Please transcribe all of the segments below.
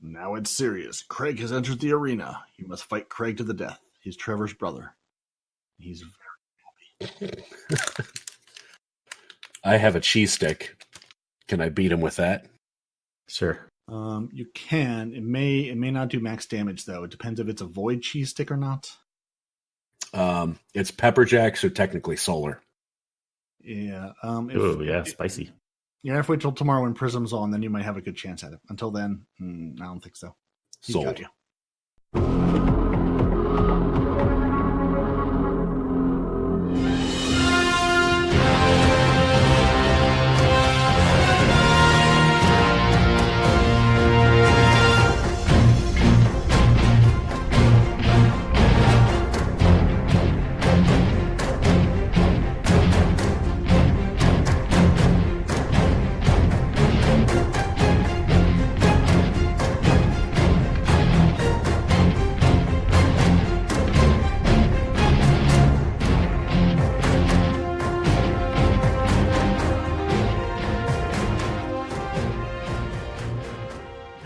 Now it's serious. Craig has entered the arena. You must fight Craig to the death. He's Trevor's brother. He's very happy. I have a cheese stick. Can I beat him with that? Sure. You can. It may not do max damage though. It depends if it's a void cheese stick or not. It's pepper jack, so technically solar. Yeah. Yeah, spicy. You have to wait till tomorrow when Prism's on, then you might have a good chance at it. Until then, I don't think so. He's Sold. got you.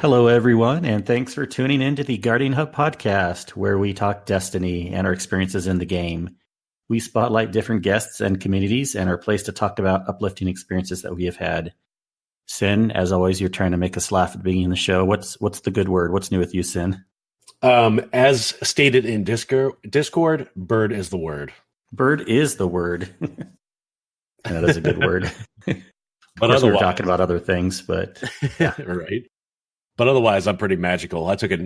Hello, everyone, and thanks for tuning in to the Guardian Hub podcast, where we talk Destiny and our experiences in the game. We spotlight different guests and communities and are placed to talk about uplifting experiences that we have had. Sin, as always, you're trying to make us laugh at the beginning of the show. What's the good word? What's new with you, Sin? As stated in Discord, bird is the word. Bird is the word. That is a good word. But otherwise, we're talking about other things, but yeah. Right. But otherwise, I'm pretty magical. I took a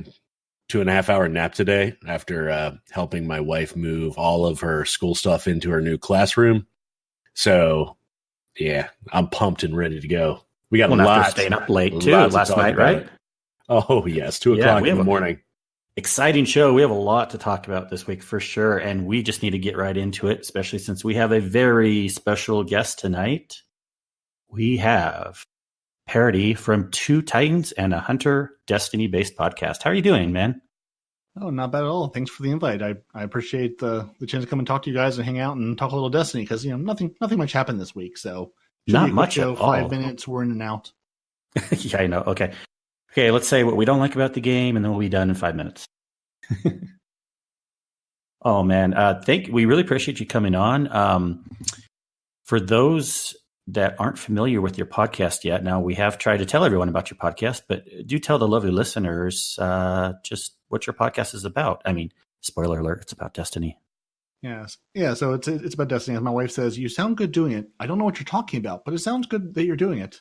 2.5-hour nap today after helping my wife move all of her school stuff into her new classroom. So, yeah, I'm pumped and ready to go. We got a lot. Staying up late too last night, right? Oh yes, 2 o'clock in the morning. Exciting show. We have a lot to talk about this week for sure, and we just need to get right into it, especially since we have a very special guest tonight. We have Peroty from Two Titans and a Hunter Destiny-based podcast. How are you doing, man? Oh, not bad at all. Thanks for the invite. I appreciate the chance to come and talk to you guys and hang out and talk a little Destiny because nothing much happened this week. So not much at all. 5 minutes, we're in and out. Yeah, I know. Okay, let's say what we don't like about the game, and then we'll be done in 5 minutes. Oh man, we really appreciate you coming on. For those that aren't familiar with your podcast yet, now we have tried to tell everyone about your podcast, but do tell the lovely listeners just what your podcast is about. I mean, spoiler alert, it's about Destiny. Yes. Yeah, so it's about Destiny. As my wife says, you sound good doing it. I don't know what you're talking about, but it sounds good that you're doing it.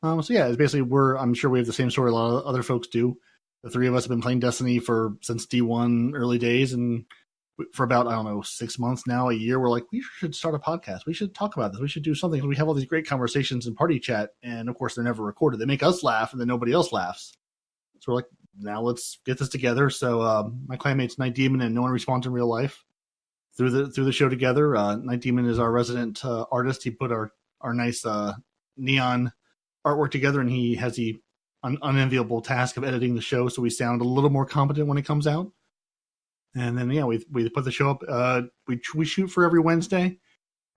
So yeah, it's basically I'm sure we have the same story a lot of other folks do. The three of us have been playing Destiny since D1 early days, and for about, 6 months now, a year, we're like, we should start a podcast. We should talk about this. We should do something. We have all these great conversations in party chat, and of course, they're never recorded. They make us laugh, and then nobody else laughs. So we're like, now let's get this together. So my clanmates Night Demon and No One Responds in Real Life through the show together. Night Demon is our resident artist. He put our nice neon artwork together, and he has the unenviable task of editing the show so we sound a little more competent when it comes out. And then, yeah, we put the show up. We shoot for every Wednesday.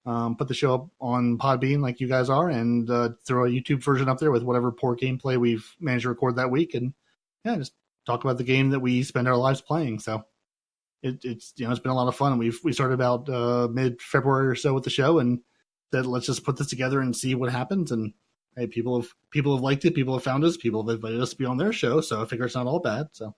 Put the show up on Podbean like you guys are, and throw a YouTube version up there with whatever poor gameplay we've managed to record that week. And yeah, just talk about the game that we spend our lives playing. So it's been a lot of fun. And we started about mid-February or so with the show, and said let's just put this together and see what happens. And hey, people have liked it. People have found us. People have invited us to be on their show. So I figure it's not all bad. So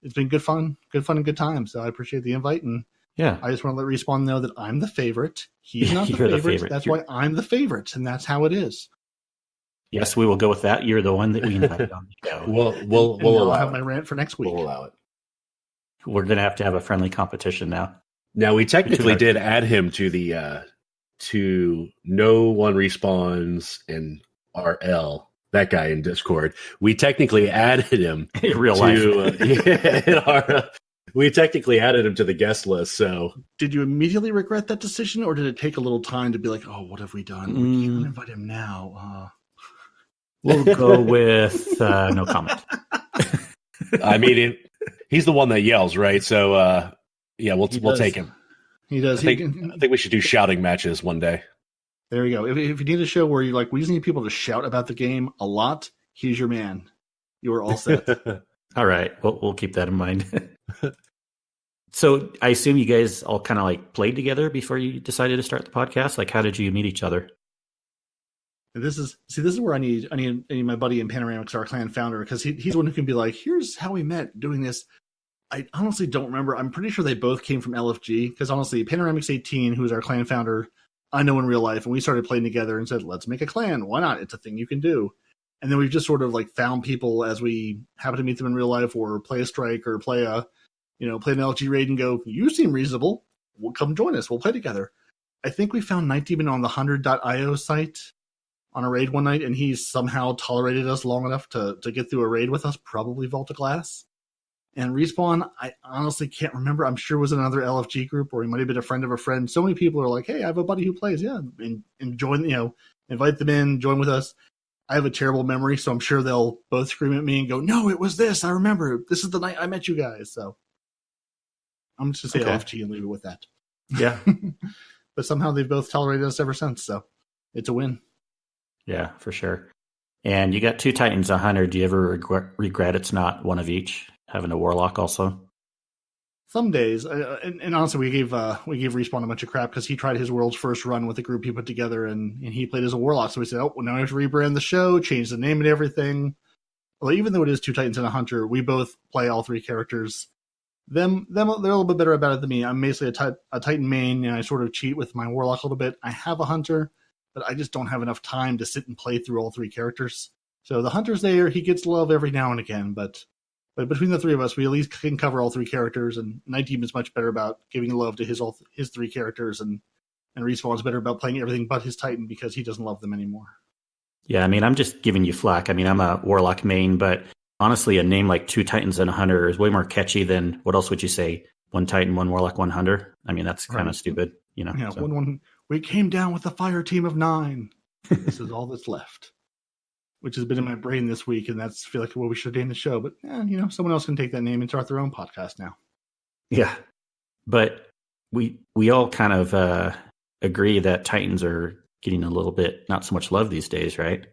it's been good fun and good time. So I appreciate the invite. And yeah, I just want to let Respawn know that I'm the favorite. He's not the favorite. That's why I'm the favorite. And that's how it is. Yes, we will go with that. You're the one that we invited on the show. We'll have my rant for next week. We'll allow it. We're going to have a friendly competition now. Now, we technically did add him to the to No One Respawns and RL, that guy in Discord. We technically added him in real life. We technically added him to the guest list. So, did you immediately regret that decision, or did it take a little time to be like, "Oh, what have we done? We can't invite him now." We'll go with no comment. I mean, he's the one that yells, right? So, yeah, we'll take him. He does. I think we should do shouting matches one day. There you go. If you need a show where you're like, we just need people to shout about the game a lot, he's your man. You are all set. All right. We'll keep that in mind. So I assume you guys all kind of like played together before you decided to start the podcast. Like, how did you meet each other? This is where I need my buddy in Panoramix, our clan founder, because he's the one who can be like, here's how we met doing this. I honestly don't remember. I'm pretty sure they both came from LFG, because honestly, Panoramix 18, who's our clan founder, I know in real life, and we started playing together and said, let's make a clan. Why not? It's a thing you can do. And then we've just sort of like found people as we happen to meet them in real life, or play a strike, or play an LG raid and go, you seem reasonable. Well, come join us. We'll play together. I think we found Night Demon on the 100.io site on a raid one night, and he somehow tolerated us long enough to get through a raid with us, probably Vault of Glass. And Respawn, I honestly can't remember. I'm sure it was another LFG group, or he might have been a friend of a friend. So many people are like, hey, I have a buddy who plays. Yeah, and join, invite them in, join with us. I have a terrible memory, so I'm sure they'll both scream at me and go, no, it was this. I remember. This is the night I met you guys. So I'm just going to say LFG and leave it with that. Yeah. But somehow they've both tolerated us ever since, so it's a win. Yeah, for sure. And you got 2 Titans, 100. Do you ever regret it's not one of each? Having a Warlock also? Some days, and honestly, we gave Respawn a bunch of crap because he tried his world's first run with the group he put together, and he played as a Warlock. So we said, oh, well, now we have to rebrand the show, change the name and everything. Well, even though it is 2 Titans and a Hunter, we both play all 3 characters. They're a little bit better about it than me. I'm basically a Titan main, and I sort of cheat with my Warlock a little bit. I have a Hunter, but I just don't have enough time to sit and play through all 3 characters. So the Hunter's there. He gets love every now and again, but between the 3 of us, we at least can cover all 3 characters, and Night Demon is much better about giving love to his 3 characters, and Respawn's better about playing everything but his Titan because he doesn't love them anymore. Yeah, I mean, I'm just giving you flack. I mean, I'm a Warlock main, but honestly, a name like 2 Titans and a Hunter is way more catchy than, what else would you say? 1 Titan, 1 Warlock, 1 Hunter? I mean, that's kind of stupid, Yeah, so. one. We came down with a fire team of 9. This is all that's left. Which has been in my brain this week, and that's feel like what we should name the show. But someone else can take that name and start their own podcast now. Yeah, but we all kind of agree that Titans are getting a little bit not so much love these days, right?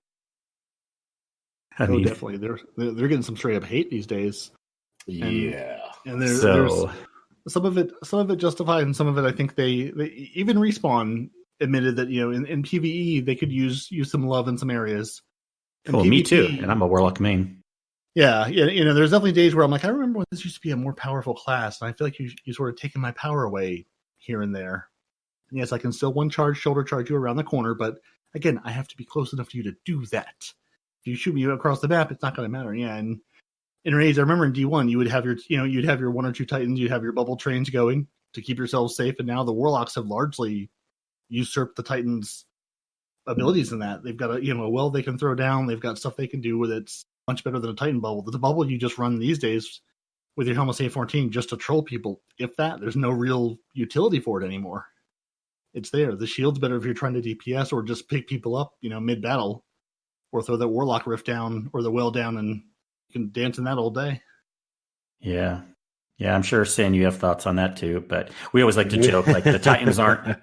I mean, definitely, they're getting some straight up hate these days. And there's some of it justified, and some of it I think they even Respawn admitted that in PvE they could use some love in some areas. Well, me too, and I'm a Warlock main. Yeah, there's definitely days where I'm like, I remember when this used to be a more powerful class, and I feel like you sort of taken my power away here and there. And yes, I can still shoulder charge you around the corner, but again, I have to be close enough to you to do that. If you shoot me across the map, it's not going to matter. Yeah, and in raids, I remember in D1, you would have you'd have your 1 or 2 Titans, you'd have your bubble trains going to keep yourselves safe, and now the Warlocks have largely usurped the Titans' abilities in that. They've got a well they can throw down, they've got stuff they can do with it. It's much better than a Titan bubble. The bubble you just run these days with your Helmets A14 just to troll people. If that, there's no real utility for it anymore. It's there. The shield's better if you're trying to DPS or just pick people up, mid-battle, or throw that Warlock Rift down or the well down, and you can dance in that all day. Yeah, I'm sure, Sin, you have thoughts on that too. But we always like to joke, like the Titans aren't.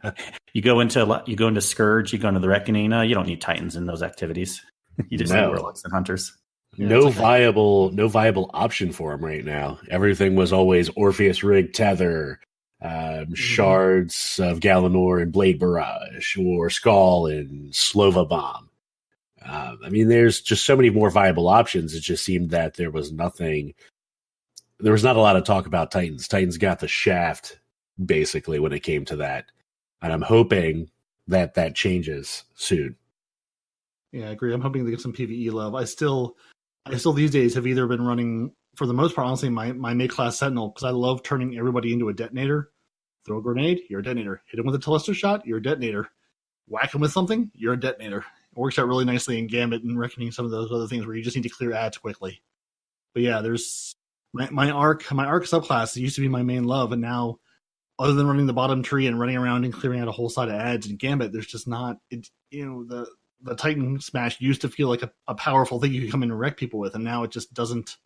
You go into Scourge, you go into the Reckoning. You don't need Titans in those activities. You just need Warlocks and Hunters. Yeah, no viable option for them right now. Everything was always Orpheus Rig Tether, Shards of Galanor and Blade Barrage, or Skull and Slova Bomb. I mean, there's just so many more viable options. It just seemed that there was not a lot of talk about Titans. Titans got the shaft, basically, when it came to that. And I'm hoping that changes soon. Yeah, I agree. I'm hoping to get some PvE love. I still these days have either been running, for the most part, honestly, my mid-class Sentinel, because I love turning everybody into a detonator. Throw a grenade, you're a detonator. Hit him with a Telesto shot, you're a detonator. Whack him with something, you're a detonator. It works out really nicely in Gambit and Reckoning, some of those other things where you just need to clear ads quickly. But yeah, there's my arc subclass used to be my main love, and now, other than running the bottom tree and running around and clearing out a whole side of ads in Gambit, there's just not the Titan Smash used to feel like a powerful thing you could come in and wreck people with, and now it just doesn't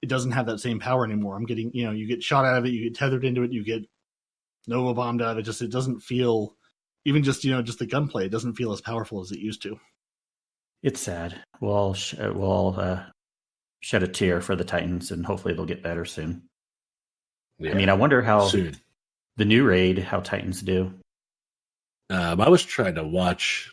have that same power anymore. I'm getting, you get shot out of it, you get tethered into it, you get Nova bombed out of it. It doesn't feel, even just the gunplay, it doesn't feel as powerful as it used to. It's sad. We'll shed a tear for the Titans, and hopefully they'll get better soon. Yeah, I mean, I wonder how soon. The new raid, how Titans do. I was trying to watch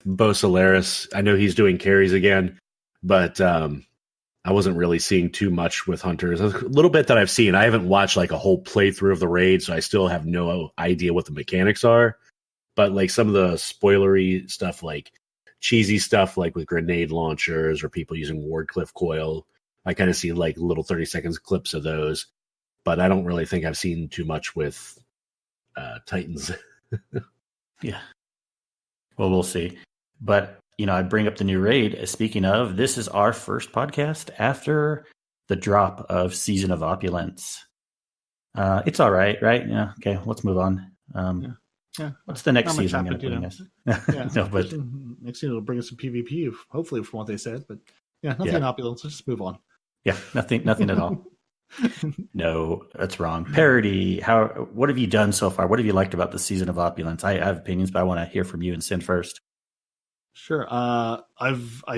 Bo Solaris. I know he's doing carries again, but I wasn't really seeing too much with Hunters. A little bit that I've seen. I haven't watched like a whole playthrough of the raid, so I still have no idea what the mechanics are. But like some of the spoilery stuff, like cheesy stuff, like with grenade launchers or people using Wardcliff coil, I kind of see like little 30 seconds clips of those. But I don't really think I've seen too much with Titans. Yeah. Well, we'll see. But, I bring up the new raid. Speaking of, this is our first podcast after the drop of Season of Opulence. It's all right? Yeah. Okay. Let's move on. Yeah. What's the next season going to bring us? Yeah. No, but next season will bring us some PvP, hopefully, from what they said. But yeah, nothing in Opulence. Let's just move on. Yeah, nothing at all. No, that's wrong. Peroty, what have you done so far? What have you liked about the Season of Opulence? I have opinions, but I want to hear from you and Sin first. Sure. I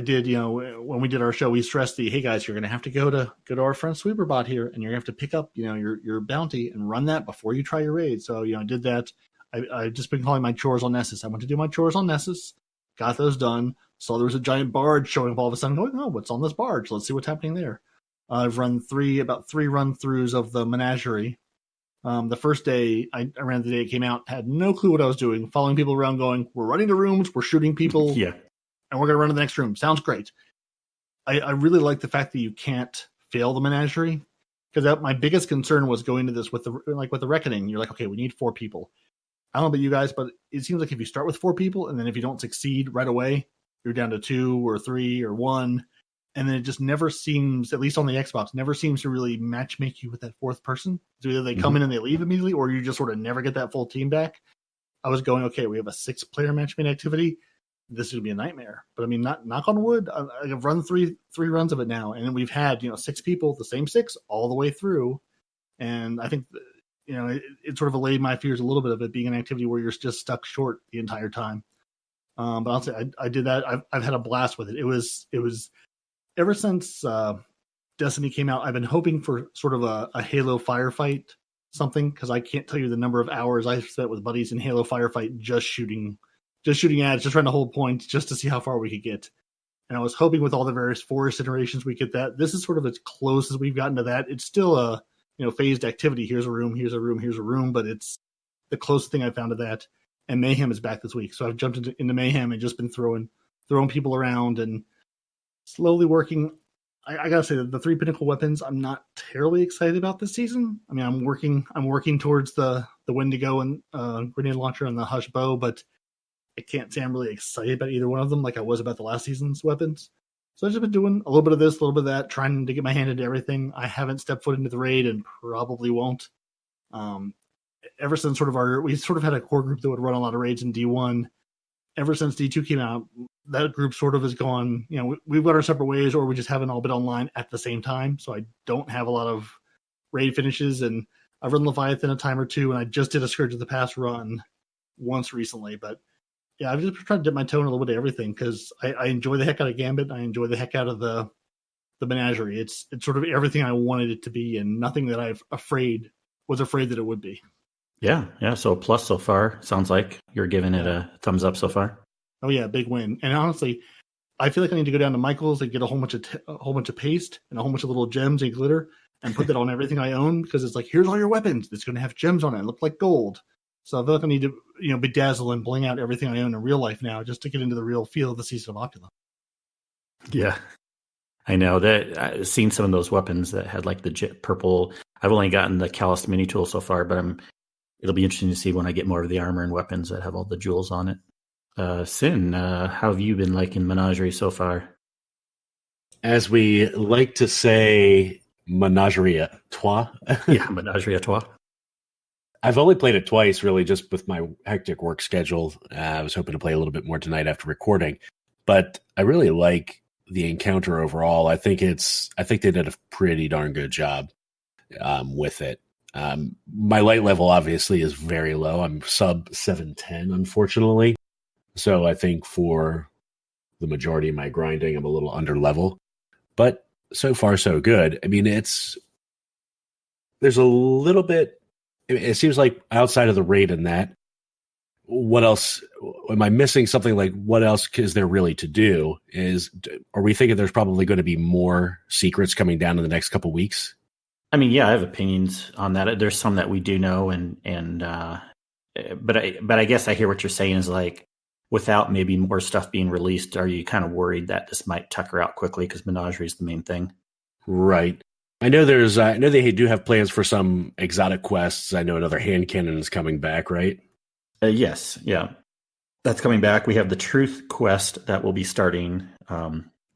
did, when we did our show, we stressed hey guys, you're going to have to go to our friend Sweeperbot here, and you're going to have to pick up, your bounty and run that before you try your raid. So, I did that. I've just been calling my chores on Nessus. I went to do my chores on Nessus, got those done, saw there was a giant barge showing up all of a sudden, going, oh, what's on this barge? Let's see what's happening there. I've run about three run-throughs of the menagerie. The first day, I ran the day it came out, had no clue what I was doing, following people around going, we're running to rooms, we're shooting people, yeah, and we're going to run to the next room. Sounds great. I really like the fact that you can't fail the menagerie, because my biggest concern was going to this with the Reckoning. You're like, okay, we need 4 people. I don't know about you guys, but it seems like if you start with 4 people, and then if you don't succeed right away, you're down to 2 or 3 or 1. And then it just never seems, at least on the Xbox, never seems to really matchmake you with that 4th person. So either they come in and they leave immediately, or you just sort of never get that full team back. I was going, okay, we have a 6-player matchmaking activity. This is going to be a nightmare. But I mean, knock on wood, I've run three runs of it now, and we've had 6 people, the same 6, all the way through. And I think it sort of allayed my fears a little bit of it being an activity where you're just stuck short the entire time. But I'll say I did that. I've had a blast with it. It was. Ever since Destiny came out, I've been hoping for sort of a Halo firefight something, because I can't tell you the number of hours I've spent with buddies in Halo firefight just shooting ads, just trying to hold points, just to see how far we could get. And I was hoping with all the various forest iterations we get that. This is sort of as close as we've gotten to that. It's still a phased activity. Here's a room, here's a room, here's a room, but it's the closest thing I found to that. And Mayhem is back this week, so I've jumped into Mayhem and just been throwing people around and slowly working. I gotta say that the 3 pinnacle weapons, I'm not terribly excited about this season. I mean, I'm working towards the Wendigo and grenade launcher and the Hush bow, but I can't say I'm really excited about either one of them like I was about the last season's weapons. So I've just been doing a little bit of this, a little bit of that, trying to get my hand into everything. I haven't stepped foot into the raid and probably won't. Ever since we had a core group that would run a lot of raids in D1. Ever since D2 came out, that group sort of has gone, we've got our separate ways, or we just haven't all been online at the same time. So I don't have a lot of raid finishes, and I've run Leviathan a time or two, and I just did a Scourge of the Past run once recently. But yeah, I've just tried to dip my toe in a little bit of everything, because I enjoy the heck out of Gambit. I enjoy the heck out of the Menagerie. It's sort of everything I wanted it to be, and nothing that was afraid that it would be. Yeah. So a plus so far. Sounds like you're giving it a thumbs up so far. Oh yeah, big win. And honestly, I feel like I need to go down to Michael's and get a whole bunch of paste and a whole bunch of little gems and glitter and put that on everything I own, because it's like, here's all your weapons. It's going to have gems on it and look like gold. So I feel like I need to, bedazzle and bling out everything I own in real life now, just to get into the real feel of the Season of Opulence. Yeah, I know that I've seen some of those weapons that had like the purple. I've only gotten the Callus mini tool so far, but it'll be interesting to see when I get more of the armor and weapons that have all the jewels on it. Sin, how have you been liking Menagerie so far? As we like to say, Menagerie à trois. Yeah, Menagerie à trois. I've only played it twice, really, just with my hectic work schedule. I was hoping to play a little bit more tonight after recording, but I really like the encounter overall. I think they did a pretty darn good job with it. My light level obviously is very low. I'm sub 710, unfortunately. So I think for the majority of my grinding, I'm a little under level. But so far so good. I mean, there's a little bit. It seems like outside of the raid and that, what else am I missing? Something like what else is there really to do? Are we thinking there's probably going to be more secrets coming down in the next couple weeks? I mean, yeah, I have opinions on that. There's some that we do know, but I guess I hear what you're saying is like, without maybe more stuff being released, are you kind of worried that this might tucker out quickly because Menagerie is the main thing? Right. I know I know they do have plans for some exotic quests. I know another hand cannon is coming back, right? Yes. Yeah. That's coming back. We have the Truth quest that will be starting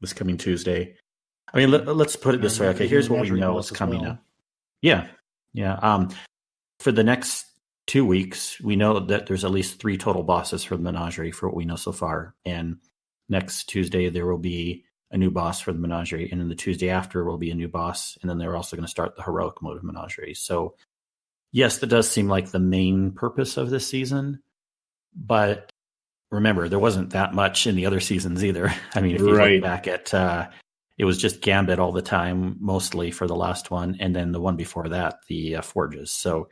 this coming Tuesday. I mean, let's put it this way. Okay, here's what we know is coming up. Yeah. Yeah. For the next 2 weeks, we know that there's at least 3 total bosses for the Menagerie for what we know so far. And next Tuesday, there will be a new boss for the Menagerie. And then the Tuesday after will be a new boss. And then they're also going to start the heroic mode of Menagerie. So yes, that does seem like the main purpose of this season. But remember, there wasn't that much in the other seasons either. I mean, if you look back at it was just Gambit all the time, mostly for the last one. And then the one before that, the Forges. So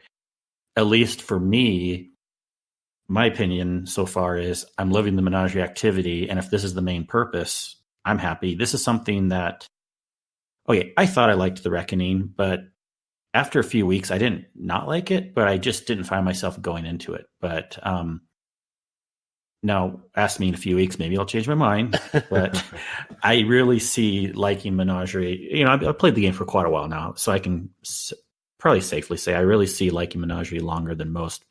at least for me, my opinion so far is I'm loving the Menagerie activity. And if this is the main purpose, I'm happy. This is something that, I thought I liked The Reckoning, but after a few weeks, I didn't not like it, but I just didn't find myself going into it. But now, ask me in a few weeks, maybe I'll change my mind. But I really see liking Menagerie. I've played the game for quite a while now, so I can probably safely say I really see liking Menagerie longer than most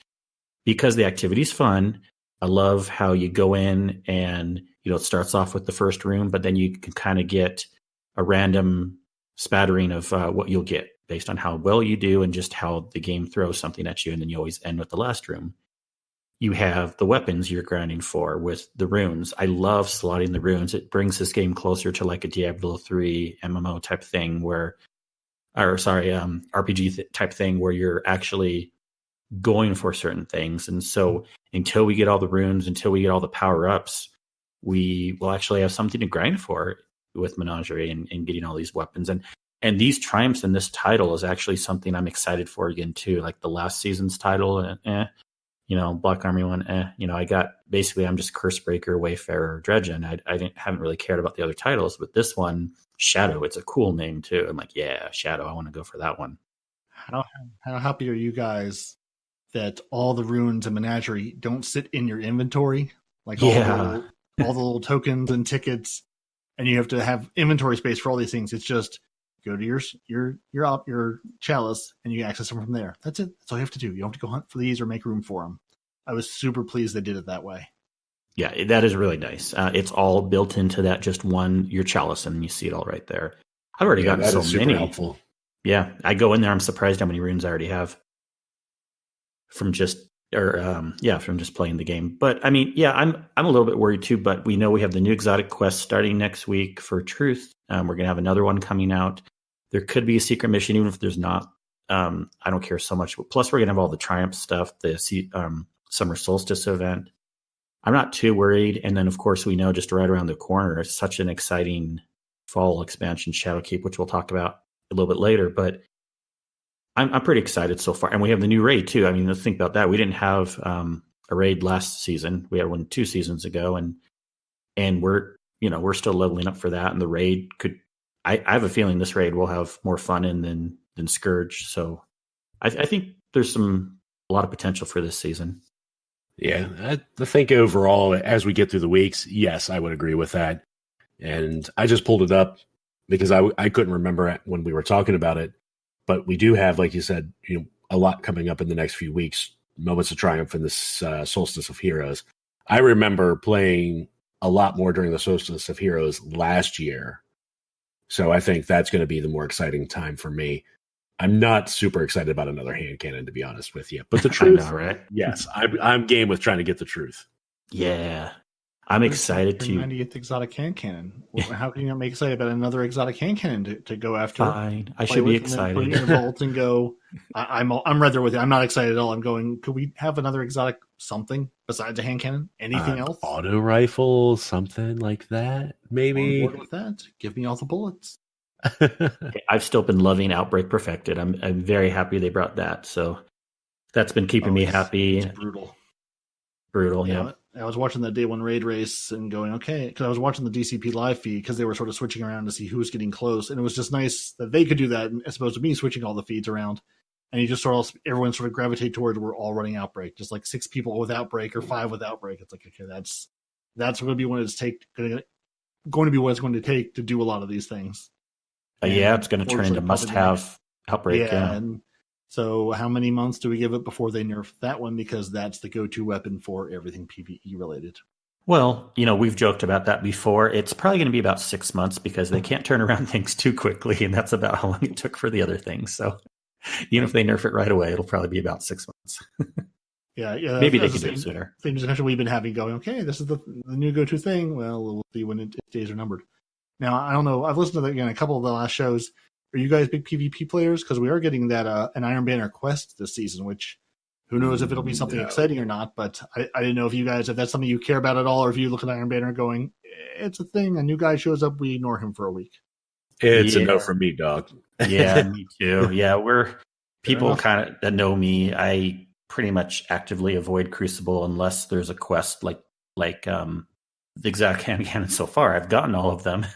because the activity's fun. I love how you go in and, it starts off with the first room, but then you can kind of get a random spattering of what you'll get based on how well you do and just how the game throws something at you. And then you always end with the last room. You have the weapons you're grinding for with the runes. I love slotting the runes. It brings this game closer to like a Diablo 3 MMO type thing RPG type thing where you're actually going for certain things. And so until we get all the runes, until we get all the power-ups, we will actually have something to grind for with Menagerie and getting all these weapons. And these triumphs in this title is actually something I'm excited for again too. Like the last season's title, Black Army one, I got basically I'm just Cursebreaker, Wayfarer, Dredgen. I haven't really cared about the other titles, but this one, Shadow, it's a cool name too. I'm like, yeah, Shadow, I want to go for that one. How happy are you guys that all the runes and Menagerie don't sit in your inventory? Like all the little tokens and tickets, and you have to have inventory space for all these things. It's just go to your chalice and you access them from there. That's it. That's all you have to do. You don't have to go hunt for these or make room for them. I was super pleased they did it that way. Yeah, that is really nice. It's all built into that just your chalice, and you see it all right there. I've already gotten so many. Helpful. Yeah, I go in there. I'm surprised how many runes I already have from just playing the game. But I mean, yeah, I'm a little bit worried too. But we know we have the new exotic quest starting next week for Truth. We're gonna have another one coming out. There could be a secret mission, even if there's not. I don't care so much. Plus, we're gonna have all the Triumph stuff, the Summer Solstice event. I'm not too worried. And then, of course, we know just right around the corner, it's such an exciting fall expansion, Shadowkeep, which we'll talk about a little bit later. But I'm pretty excited so far. And we have the new raid, too. I mean, let's think about that. We didn't have a raid last season. We had one 2 seasons ago. And we're still leveling up for that. And the raid I have a feeling this raid will have more fun in than Scourge. So I think there's a lot of potential for this season. Yeah, I think overall, as we get through the weeks, yes, I would agree with that. And I just pulled it up because I couldn't remember when we were talking about it. But we do have, like you said, a lot coming up in the next few weeks. Moments of Triumph and this Solstice of Heroes. I remember playing a lot more during the Solstice of Heroes last year. So I think that's going to be the more exciting time for me. I'm not super excited about another hand cannon, to be honest with you. But the truth, I know, right? Yes, I'm game with trying to get the truth. Yeah, I'm excited to. 90th exotic hand cannon. How can you not make excited about another exotic hand cannon to go after? Fine, I should be excited. Put it in your vault and go. I'm right there with you. I'm not excited at all. I'm going. Could we have another exotic something besides a hand cannon? Anything else? Auto rifle, something like that, maybe. On board with that. Give me all the bullets. I've still been loving Outbreak Perfected. I'm very happy they brought that. So that's been keeping me happy. It's brutal. Brutal, yeah. I was watching that day one raid race and going, okay, because I was watching the DCP live feed because they were sort of switching around to see who was getting close. And it was just nice that they could do that as opposed to me switching all the feeds around. And you just everyone sort of gravitate towards we're all running Outbreak, just like 6 people with Outbreak or 5 with Outbreak. It's like, okay, that's going to be what it's going to be what it's going to take to do a lot of these things. It's going to turn into must-have Outbreak. Yeah. And so how many months do we give it before they nerf that one? Because that's the go-to weapon for everything PvE related. Well, we've joked about that before. It's probably going to be about 6 months because they can't turn around things too quickly, and that's about how long it took for the other things. So even if they nerf it right away, it'll probably be about 6 months. Yeah. Maybe they can do it sooner. Same discussion we've been having going, okay, this is the new go-to thing. Well, we'll see when its days are numbered. Now, I don't know. I've listened to a couple of the last shows. Are you guys big PvP players? Because we are getting that an Iron Banner quest this season, which who knows if it'll be something exciting or not. But I didn't know if that's something you care about at all, or if you look at Iron Banner going, it's a thing. A new guy shows up, we ignore him for a week. It's a no for me, dog. Yeah, me too. Yeah, we're people kind of that know me. I pretty much actively avoid Crucible unless there's a quest like the exact hand cannon. So far, I've gotten all of them.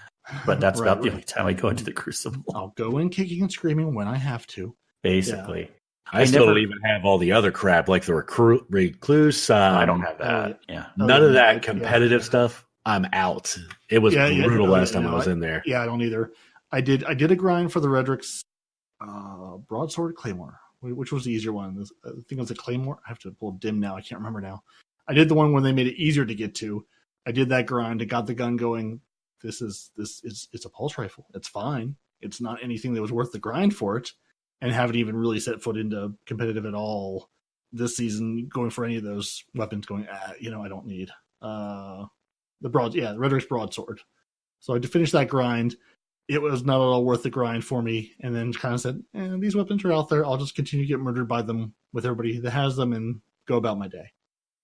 But that's about the only time I go into the Crucible. I'll go in kicking and screaming when I have to. Basically. Yeah. I still don't even have all the other crap, like the Recluse. I don't have that. Yeah. None of that competitive stuff. I'm out. It was brutal last time I was in there. Yeah, I don't either. I did a grind for the Redrick's Broadsword Claymore, which was the easier one. I think it was a Claymore. I have to pull dim now. I can't remember now. I did the one where they made it easier to get to. I did that grind. I got the gun going. It's a pulse rifle. It's fine. It's not anything that was worth the grind for it, and haven't even really set foot into competitive at all this season. Going for any of those weapons, going, I don't need the Redrick's Broadsword. So I had to finish that grind. It was not at all worth the grind for me, and then kind of said, these weapons are out there. I'll just continue to get murdered by them with everybody that has them, and go about my day.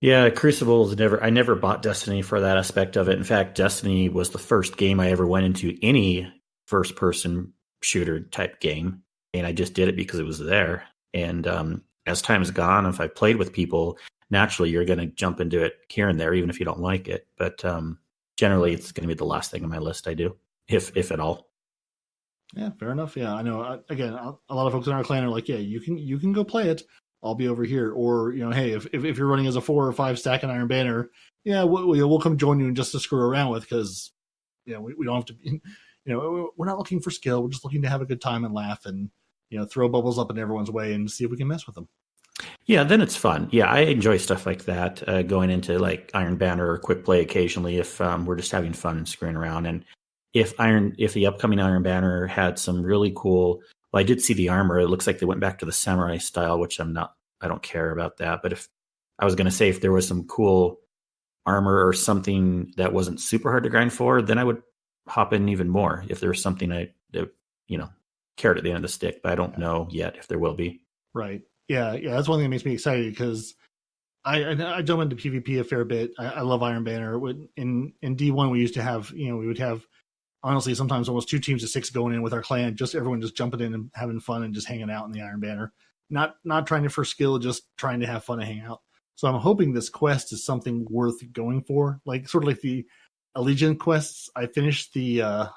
Yeah, Crucible is I never bought Destiny for that aspect of it. In fact, Destiny was the first game I ever went into any first-person shooter type game, and I just did it because it was there. And as time has gone, if I played with people, naturally you're going to jump into it here and there, even if you don't like it. But generally, it's going to be the last thing on my list I do, if at all. Yeah, fair enough. Yeah, I know. Again, a lot of folks in our clan are like, yeah, you can go play it. I'll be over here. Or, hey, if you're running as a 4 or 5 stack in Iron Banner, yeah, we'll come join you just to screw around with, because, we don't have to be, we're not looking for skill. We're just looking to have a good time and laugh and, throw bubbles up in everyone's way and see if we can mess with them. Yeah, then it's fun. Yeah, I enjoy stuff like that, going into like Iron Banner or quick play occasionally if we're just having fun and screwing around. And if the upcoming Iron Banner had some really cool, well, I did see the armor. It looks like they went back to the samurai style, which I don't care about that. But if I was going to say, if there was some cool armor or something that wasn't super hard to grind for, then I would hop in even more. If there was something carrot at the end of the stick, but I don't know yet if there will be. Right. Yeah. That's one thing that makes me excited, because I jump into PvP a fair bit. I love Iron Banner. In D1, we used to have, we would have, honestly, sometimes almost 2 teams of 6 going in with our clan, just everyone just jumping in and having fun and just hanging out in the Iron Banner. Not trying to for skill, just trying to have fun and hang out. So I'm hoping this quest is something worth going for, sort of like the Allegiant quests. I finished the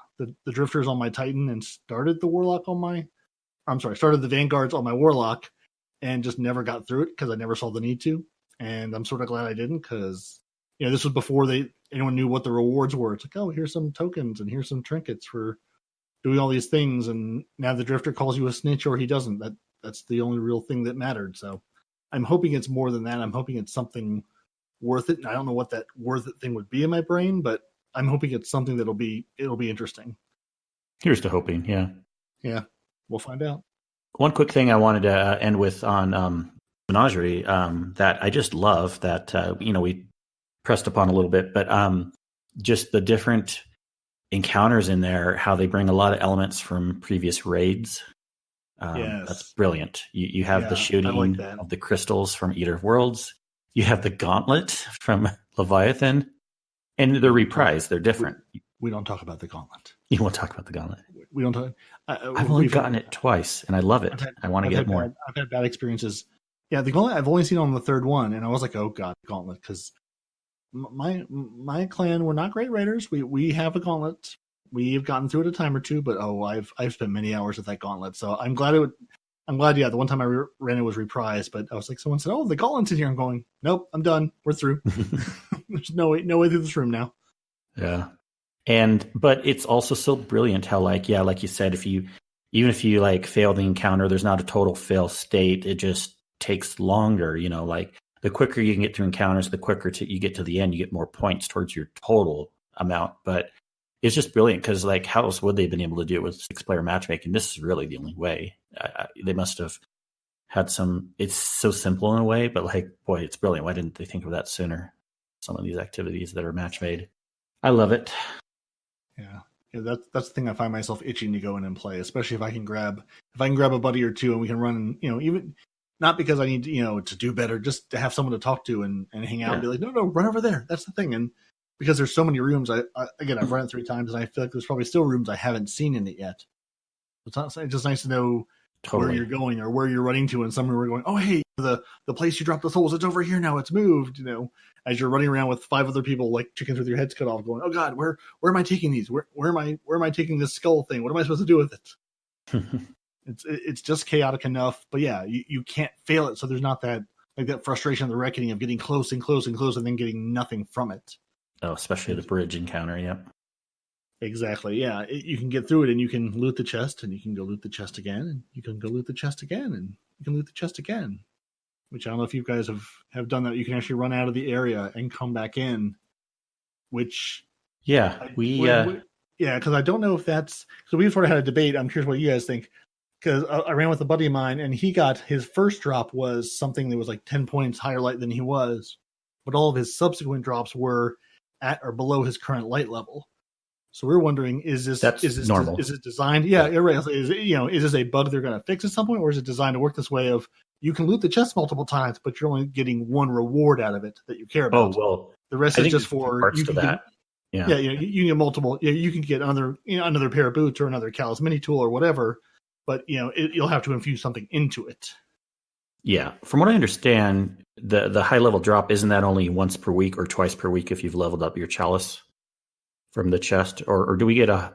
Drifters on my Titan and started the started the Vanguards on my Warlock, and just never got through it because I never saw the need to. And I'm sort of glad I didn't, because this was before anyone knew what the rewards were. It's like, oh, here's some tokens and here's some trinkets for doing all these things, and now the Drifter calls you a snitch or he doesn't. That's the only real thing that mattered. So I'm hoping it's more than that. I'm hoping it's something worth it. And I don't know what that worth it thing would be in my brain, but I'm hoping it's something it'll be interesting. Here's to hoping. Yeah. Yeah. We'll find out. One quick thing I wanted to end with on Menagerie, that I just love that, we pressed upon a little bit, but just the different encounters in there, how they bring a lot of elements from previous raids. Yes. That's brilliant. You have the shooting of the crystals from Eater of Worlds. You have the gauntlet from Leviathan, and they're reprised. They're different. We don't talk about the gauntlet. You want to talk about the gauntlet? We don't talk. I've only gotten it twice, and I love it. I want to get more. I've had bad experiences. Yeah, the gauntlet I've only seen on the third one, and I was like, oh god, gauntlet, because my clan were not great raiders. We have a gauntlet. We've gotten through it a time or two, but I've spent many hours with that gauntlet. So I'm glad yeah, the one time I ran it was reprised, but I was like, someone said, oh, the gauntlet's in here. I'm going, nope, I'm done. We're through. There's no way through this room now. Yeah. But it's also so brilliant how, like you said, even if you like fail the encounter, there's not a total fail state. It just takes longer, like the quicker you can get through encounters, the quicker you get to the end, you get more points towards your total amount. But it's just brilliant because, like, how else would they have been able to do it with 6-player matchmaking? This is really the only way. They must have had some. It's so simple in a way, but like, boy, it's brilliant. Why didn't they think of that sooner? Some of these activities that are match made. I love it. Yeah, that's the thing I find myself itching to go in and play, especially if I can grab a buddy or two and we can run, even not because I need to do better, just to have someone to talk to and hang out and be like, no, run over there. That's the thing. And because there's so many rooms, I've run it 3 times and I feel like there's probably still rooms I haven't seen in it yet. It's just nice to know where you're going or where you're running to, and somewhere we're going, oh, hey, the place you dropped the souls, it's over here now, it's moved, as you're running around with 5 other people like chickens with your heads cut off going, oh god, where am I taking these? Where am I taking this skull thing? What am I supposed to do with it? It's just chaotic enough, but yeah, you can't fail it, so there's not that frustration of the reckoning of getting close and close and close and then getting nothing from it. Oh, especially the bridge encounter, yep. Exactly, yeah. You can get through it and you can loot the chest and you can go loot the chest again and you can go loot the chest again and you can loot the chest again. Which I don't know if you guys have done that. You can actually run out of the area and come back in, which... Yeah, because I don't know if that's... So we sort of had a debate. I'm curious what you guys think. Because I ran with a buddy of mine and he got... His first drop was something that was like 10 points higher light than he was. But all of his subsequent drops were at or below his current light level. So we're wondering, is this normal? Is it designed? Yeah, you're right. Is this a bug they're going to fix at some point, or is it designed to work this way of you can loot the chest multiple times, but you're only getting one reward out of it that you care about? Oh well, the rest is just for you can that. Yeah, you get multiple. Yeah, you can get another pair of boots or another Callus mini tool or whatever, but you'll have to infuse something into it. Yeah, from what I understand, the high level drop isn't that only once per week or twice per week if you've leveled up your Chalice from the chest, or do we get I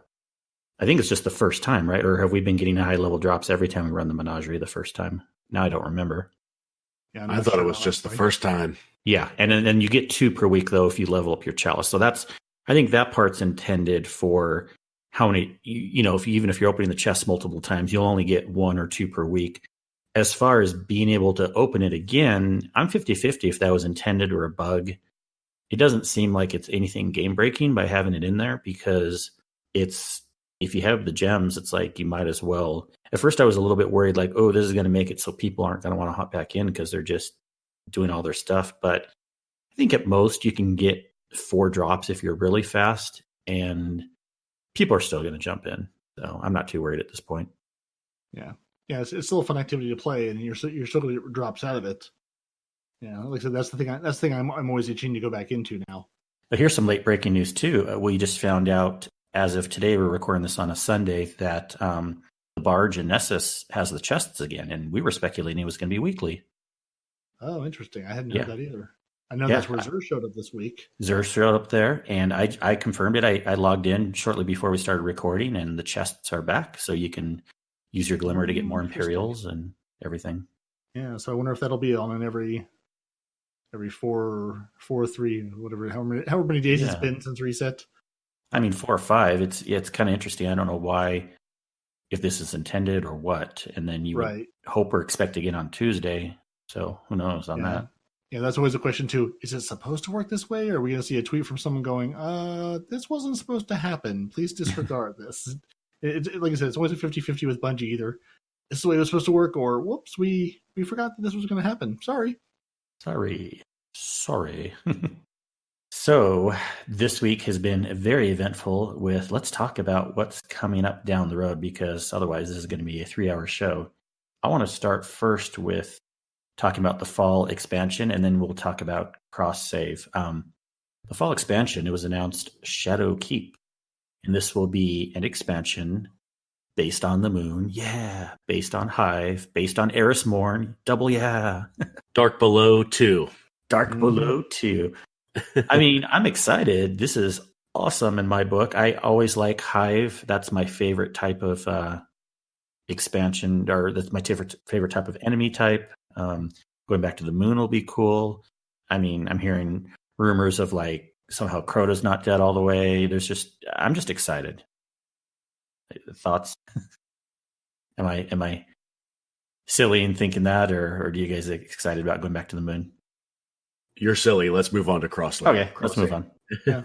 think it's just the first time, right? Or have we been getting high level drops every time we run the menagerie the first time? Now I don't remember. Yeah, I thought it was just the first time. Yeah, and then you get 2 per week though if you level up your Chalice. So I think that part's intended for how many, even if you're opening the chest multiple times, you'll only get 1 or 2 per week. As far as being able to open it again, I'm 50-50 if that was intended or a bug. It doesn't seem like it's anything game breaking by having it in there, because if you have the gems, it's like you might as well. At first I was a little bit worried, like, oh, this is going to make it so people aren't going to want to hop back in because they're just doing all their stuff. But I think at most you can get 4 drops if you're really fast, and people are still going to jump in. So I'm not too worried at this point. Yeah. Yeah, it's still a fun activity to play, and you're still going to get drops out of it. Yeah, like I said, that's the thing. I'm always itching to go back into now. But here's some late breaking news too. We just found out as of today, we're recording this on a Sunday, that the barge in Nessus has the chests again, and we were speculating it was going to be weekly. Oh, interesting. I hadn't heard that either. I know that's where Zer showed up this week. Zer showed up there, and I confirmed it. I logged in shortly before we started recording, and the chests are back, so you can use your Glimmer to get more Imperials and everything. Yeah, so I wonder if that'll be on an every 4 or 3, whatever, however many days it's been since reset. I mean, 4 or 5. It's kind of interesting. I don't know why, if this is intended or what. And then you would hope or expect to get on Tuesday. So who knows on that? Yeah, that's always a question too. Is it supposed to work this way? Or are we going to see a tweet from someone going, this wasn't supposed to happen. Please disregard this. Like I said, it's always a 50-50 with Bungie. Either this is the way it was supposed to work, or whoops, we forgot that this was going to happen. Sorry. So this week has been very eventful let's talk about what's coming up down the road, because otherwise this is going to be a 3-hour show. I want to start first with talking about the fall expansion, and then we'll talk about cross save. The fall expansion, it was announced Shadowkeep and this will be an expansion based on the moon. Yeah, based on Hive, based on Eris Morn. Double yeah. Dark Below 2. Dark Below 2. I mean, I'm excited. This is awesome in my book. I always like Hive. That's my favorite type of expansion, or that's my favorite type of enemy type. Going back to the moon will be cool. I mean, I'm hearing rumors of like somehow Crota's not dead all the way. I'm just excited. Thoughts? Am I silly in thinking that, or do you guys get excited about going back to the moon? You're silly. Let's move on to Crossland. Okay, let's move on. Yeah.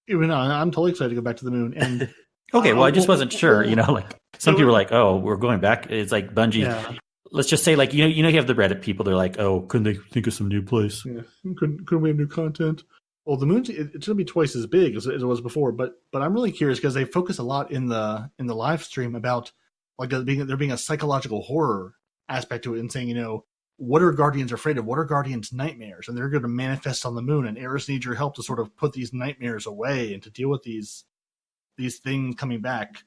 Even though I'm totally excited to go back to the moon. And okay, well, I just wasn't sure. Like some people are like, "Oh, we're going back." It's like Bungie. Yeah. Let's just say, like you have the Reddit people. They're like, "Oh, couldn't they think of some new place? Yeah, couldn't we have new content?" Well, the moon's it's going to be twice as big as it was before. But I'm really curious because they focus a lot in the live stream about like there being a psychological horror aspect to it, and saying, what are Guardians afraid of? What are Guardians' nightmares? And they're going to manifest on the moon, and Eris needs your help to sort of put these nightmares away and to deal with these things coming back.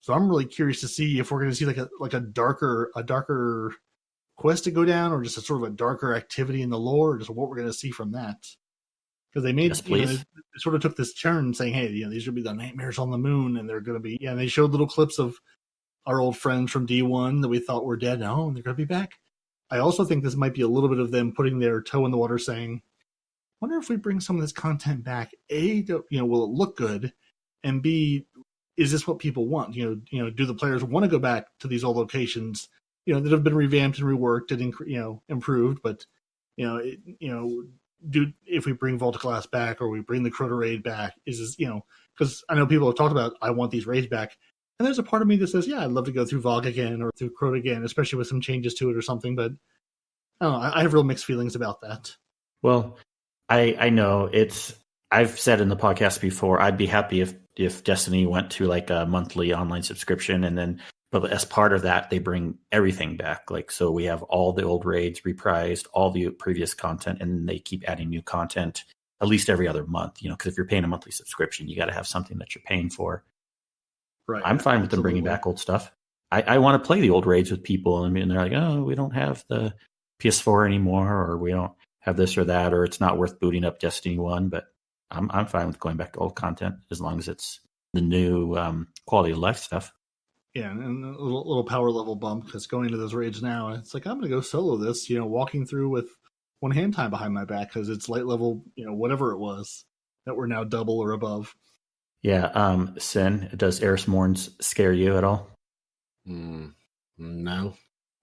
So I'm really curious to see if we're going to see like a darker quest to go down, or just a sort of a darker activity in the lore, or just what we're going to see from that. Because they made, they sort of took this turn saying, hey, these will be the nightmares on the moon, and they're going to be, and they showed little clips of our old friends from D1 that we thought were dead. No, and they're going to be back. I also think this might be a little bit of them putting their toe in the water, saying, "Wonder if we bring some of this content back. A, will it look good? And B, is this what people want? Do the players want to go back to these old locations? That have been revamped and reworked and improved. But if we bring Volta Class back, or we bring the Crota raid back, is this because I know people have talked about, I want these raids back." And there's a part of me that says, yeah, I'd love to go through Vogue again or through Crota again, especially with some changes to it or something. But I don't know. I have real mixed feelings about that. Well, I know I've said in the podcast before, I'd be happy if Destiny went to like a monthly online subscription, but as part of that, they bring everything back. Like, so we have all the old raids reprised, all the previous content, and they keep adding new content at least every other month, because if you're paying a monthly subscription, you got to have something that you're paying for. Right. I'm fine with them bringing back old stuff. I want to play the old raids with people, and they're like, "Oh, we don't have the PS4 anymore, or we don't have this or that, or it's not worth booting up Destiny 1." But I'm fine with going back to old content as long as it's the new quality of life stuff. Yeah, and a little power level bump, because going into those raids now, it's like, I'm going to go solo this, walking through with one hand tied behind my back because it's light level, whatever it was that we're now double or above. Yeah, Sin, does Eris Morns scare you at all? No.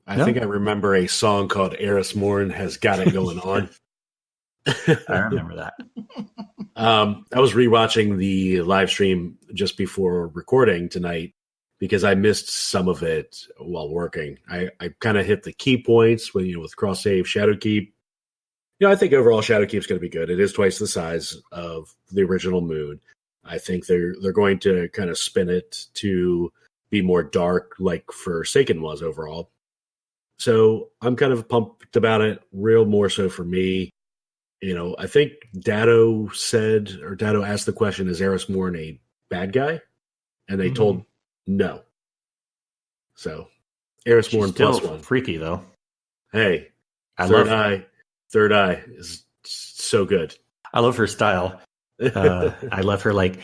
I think I remember a song called Eris Morn Has Got It Going On. I remember that. I was rewatching the live stream just before recording tonight because I missed some of it while working. I kind of hit the key points with cross save, Shadowkeep. I think overall Shadowkeep's going to be good. It is twice the size of the original Moon. I think they're going to kind of spin it to be more dark, like Forsaken was overall. So I'm kind of pumped about it, real more so for me. I think Dado asked the question, is Eris Morn a bad guy? And they told no. So Eris Morn plus one. Freaky though. Hey, Third Eye is so good. I love her style. I love her like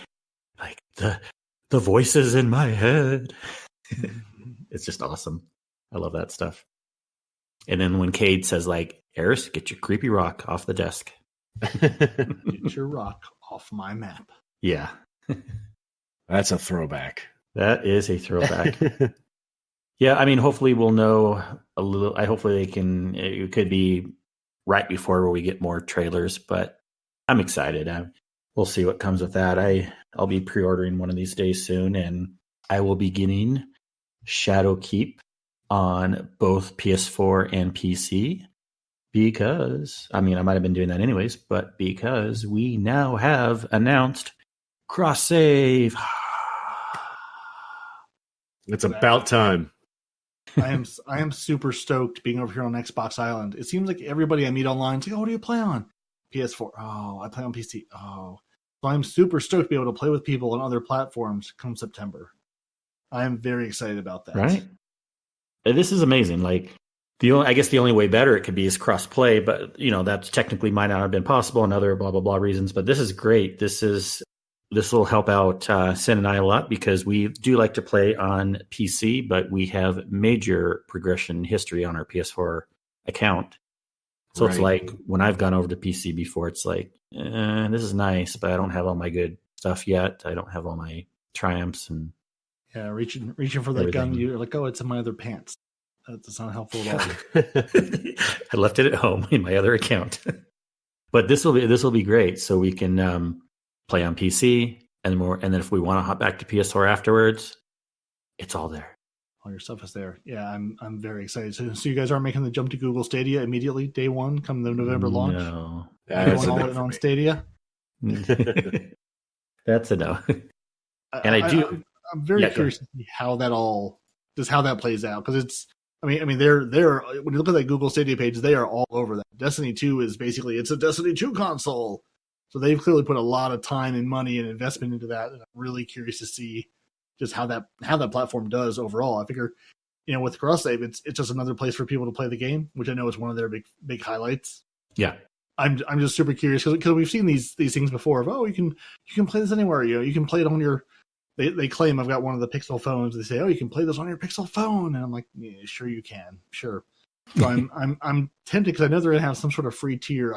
the voices in my head. It's just awesome. I love that stuff. And then when Cade says like, Eris, get your creepy rock off the desk. Get your rock off my map. Yeah. That's a throwback. That is a throwback. Yeah, I mean, hopefully we'll know a little. Hopefully it could be right before we get more trailers, but I'm excited. We'll see what comes with that. I'll be pre-ordering one of these days soon, and I will be getting Shadowkeep on both PS4 and PC because, I mean, I might have been doing that anyways, but because we now have announced cross-save. It's about time. I am super stoked being over here on Xbox Island. It seems like everybody I meet online is like, "Oh, what do you play on?" PS4. Oh, I play on PC. Oh, So I'm super stoked to be able to play with people on other platforms come September. I am very excited about that. Right. This is amazing. Like I guess the only way better it could be is cross play, but that's technically might not have been possible and other blah blah blah reasons. But this is great. This will help out Sin and I a lot because we do like to play on PC, but we have major progression history on our PS4 account. So It's like when I've gone over to PC before, it's like, this is nice, but I don't have all my good stuff yet. I don't have all my triumphs and reaching for that gun. You're like, oh, it's in my other pants. That's not helpful at all. I left it at home in my other account. But this will be great. So we can play on PC and then if we want to hop back to PS4 afterwards, it's all there. All your stuff is there. Yeah, I'm very excited. So you guys are making the jump to Google Stadia immediately, day one, come the November launch? No. Everyone all in on Stadia? That's a no. And I'm very curious to see how that plays out, because they're when you look at that Google Stadia page, they are all over that. Destiny 2 is basically, it's a Destiny 2 console. So they've clearly put a lot of time and money and investment into that, and I'm really curious to see just how that platform does overall. I figure, with cross save, it's just another place for people to play the game, which I know is one of their big highlights. Yeah, I'm just super curious because we've seen these things before of, you can play this anywhere. You can play it on your. They claim I've got one of the Pixel phones. They say, you can play this on your Pixel phone, and I'm like, yeah, sure you can, sure. So I'm tempted because I know they're gonna have some sort of free tier.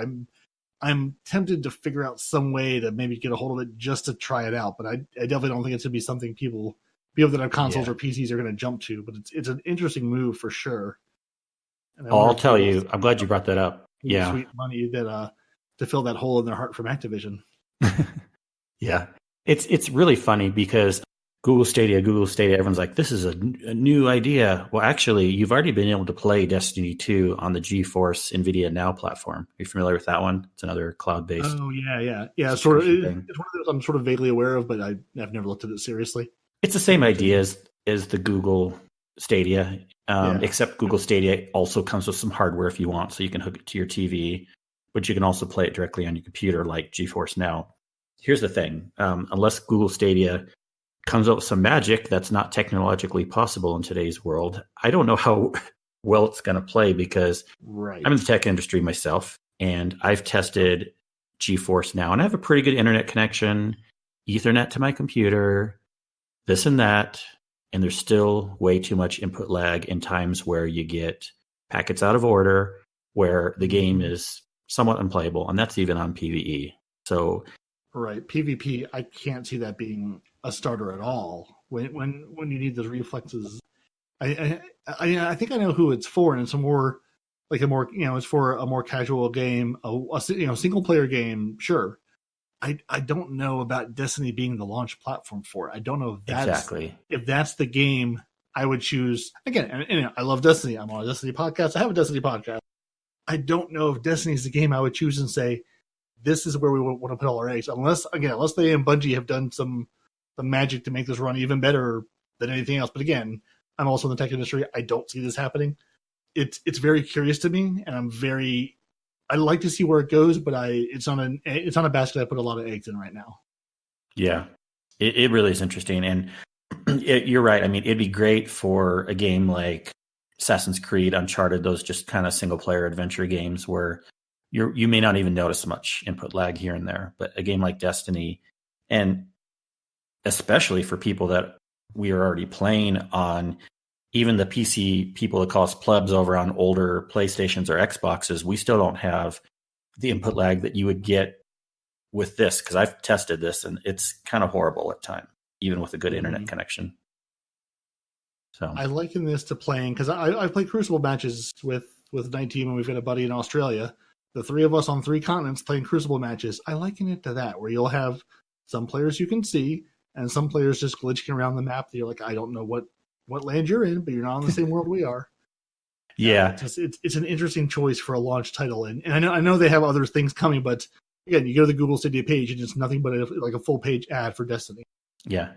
I'm tempted to figure out some way to maybe get a hold of it just to try it out, but I definitely don't think it's going to be something people that have consoles or PCs are going to jump to. But it's an interesting move for sure. I'll tell you, I'm glad you brought that up. Yeah, sweet money that to fill that hole in their heart from Activision. Yeah, it's really funny because Google Stadia, everyone's like, this is a new idea. Well, actually, you've already been able to play Destiny 2 on the GeForce NVIDIA Now platform. Are you familiar with that one? It's another cloud-based. Oh, yeah. Sort of. It's one of those I'm sort of vaguely aware of, but I've never looked at it seriously. It's the same idea as the Google Stadia, except Google Stadia also comes with some hardware if you want, so you can hook it to your TV, but you can also play it directly on your computer like GeForce Now. Here's the thing. Unless Google Stadia comes up with some magic that's not technologically possible in today's world, I don't know how well it's going to play because I'm in the tech industry myself, and I've tested GeForce Now, and I have a pretty good internet connection, Ethernet to my computer, this and that, and there's still way too much input lag in times where you get packets out of order, where the game is somewhat unplayable, and that's even on PvE. So, PvP, I can't see that being a starter at all when you need those reflexes. I think I know who it's for, and it's it's for a more casual game, a single player game. Sure, I don't know about Destiny being the launch platform for it. I don't know if that's the game I would choose. Again, and I love Destiny. I'm on a Destiny podcast. I have a Destiny podcast. I don't know if Destiny is the game I would choose and say, this is where we want to put all our eggs. Unless they and Bungie have done some magic to make this run even better than anything else. But again, I'm also in the tech industry. I don't see this happening. It's very curious to me, and I'd like to see where it goes, but it's on a basket I put a lot of eggs in right now. Yeah, it really is interesting, and you're right. I mean, it'd be great for a game like Assassin's Creed, Uncharted, those just kind of single player adventure games where you may not even notice much input lag here and there. But a game like Destiny, and especially for people that we are already playing on even the PC people that call us plebs over on older PlayStations or Xboxes, we still don't have the input lag that you would get with this, because I've tested this and it's kind of horrible at times, even with a good internet connection. So I liken this to playing, because I've played Crucible matches with 19 when we've got a buddy in Australia. The three of us on 3 continents playing Crucible matches. I liken it to that, where you'll have some players you can see and some players just glitching around the map that you're like, I don't know what land you're in, but you're not in the same world we are. Yeah. It's an interesting choice for a launch title. And I know they have other things coming, but again, you go to the Google Stadia page and it's nothing but a full page ad for Destiny. Yeah.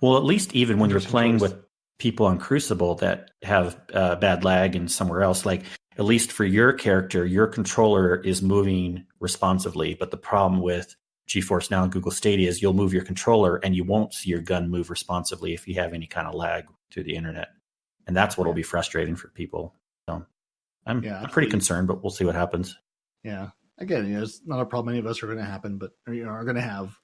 Well, at least even when you're playing with people on Crucible that have bad lag and somewhere else, like at least for your character, your controller is moving responsively. But the problem with GeForce Now and Google Stadia is you'll move your controller and you won't see your gun move responsively if you have any kind of lag through the internet. And that's what will be frustrating for people. So I'm pretty concerned, but we'll see what happens. Yeah. Again, it's not a problem any of us are going to happen, but are going to have.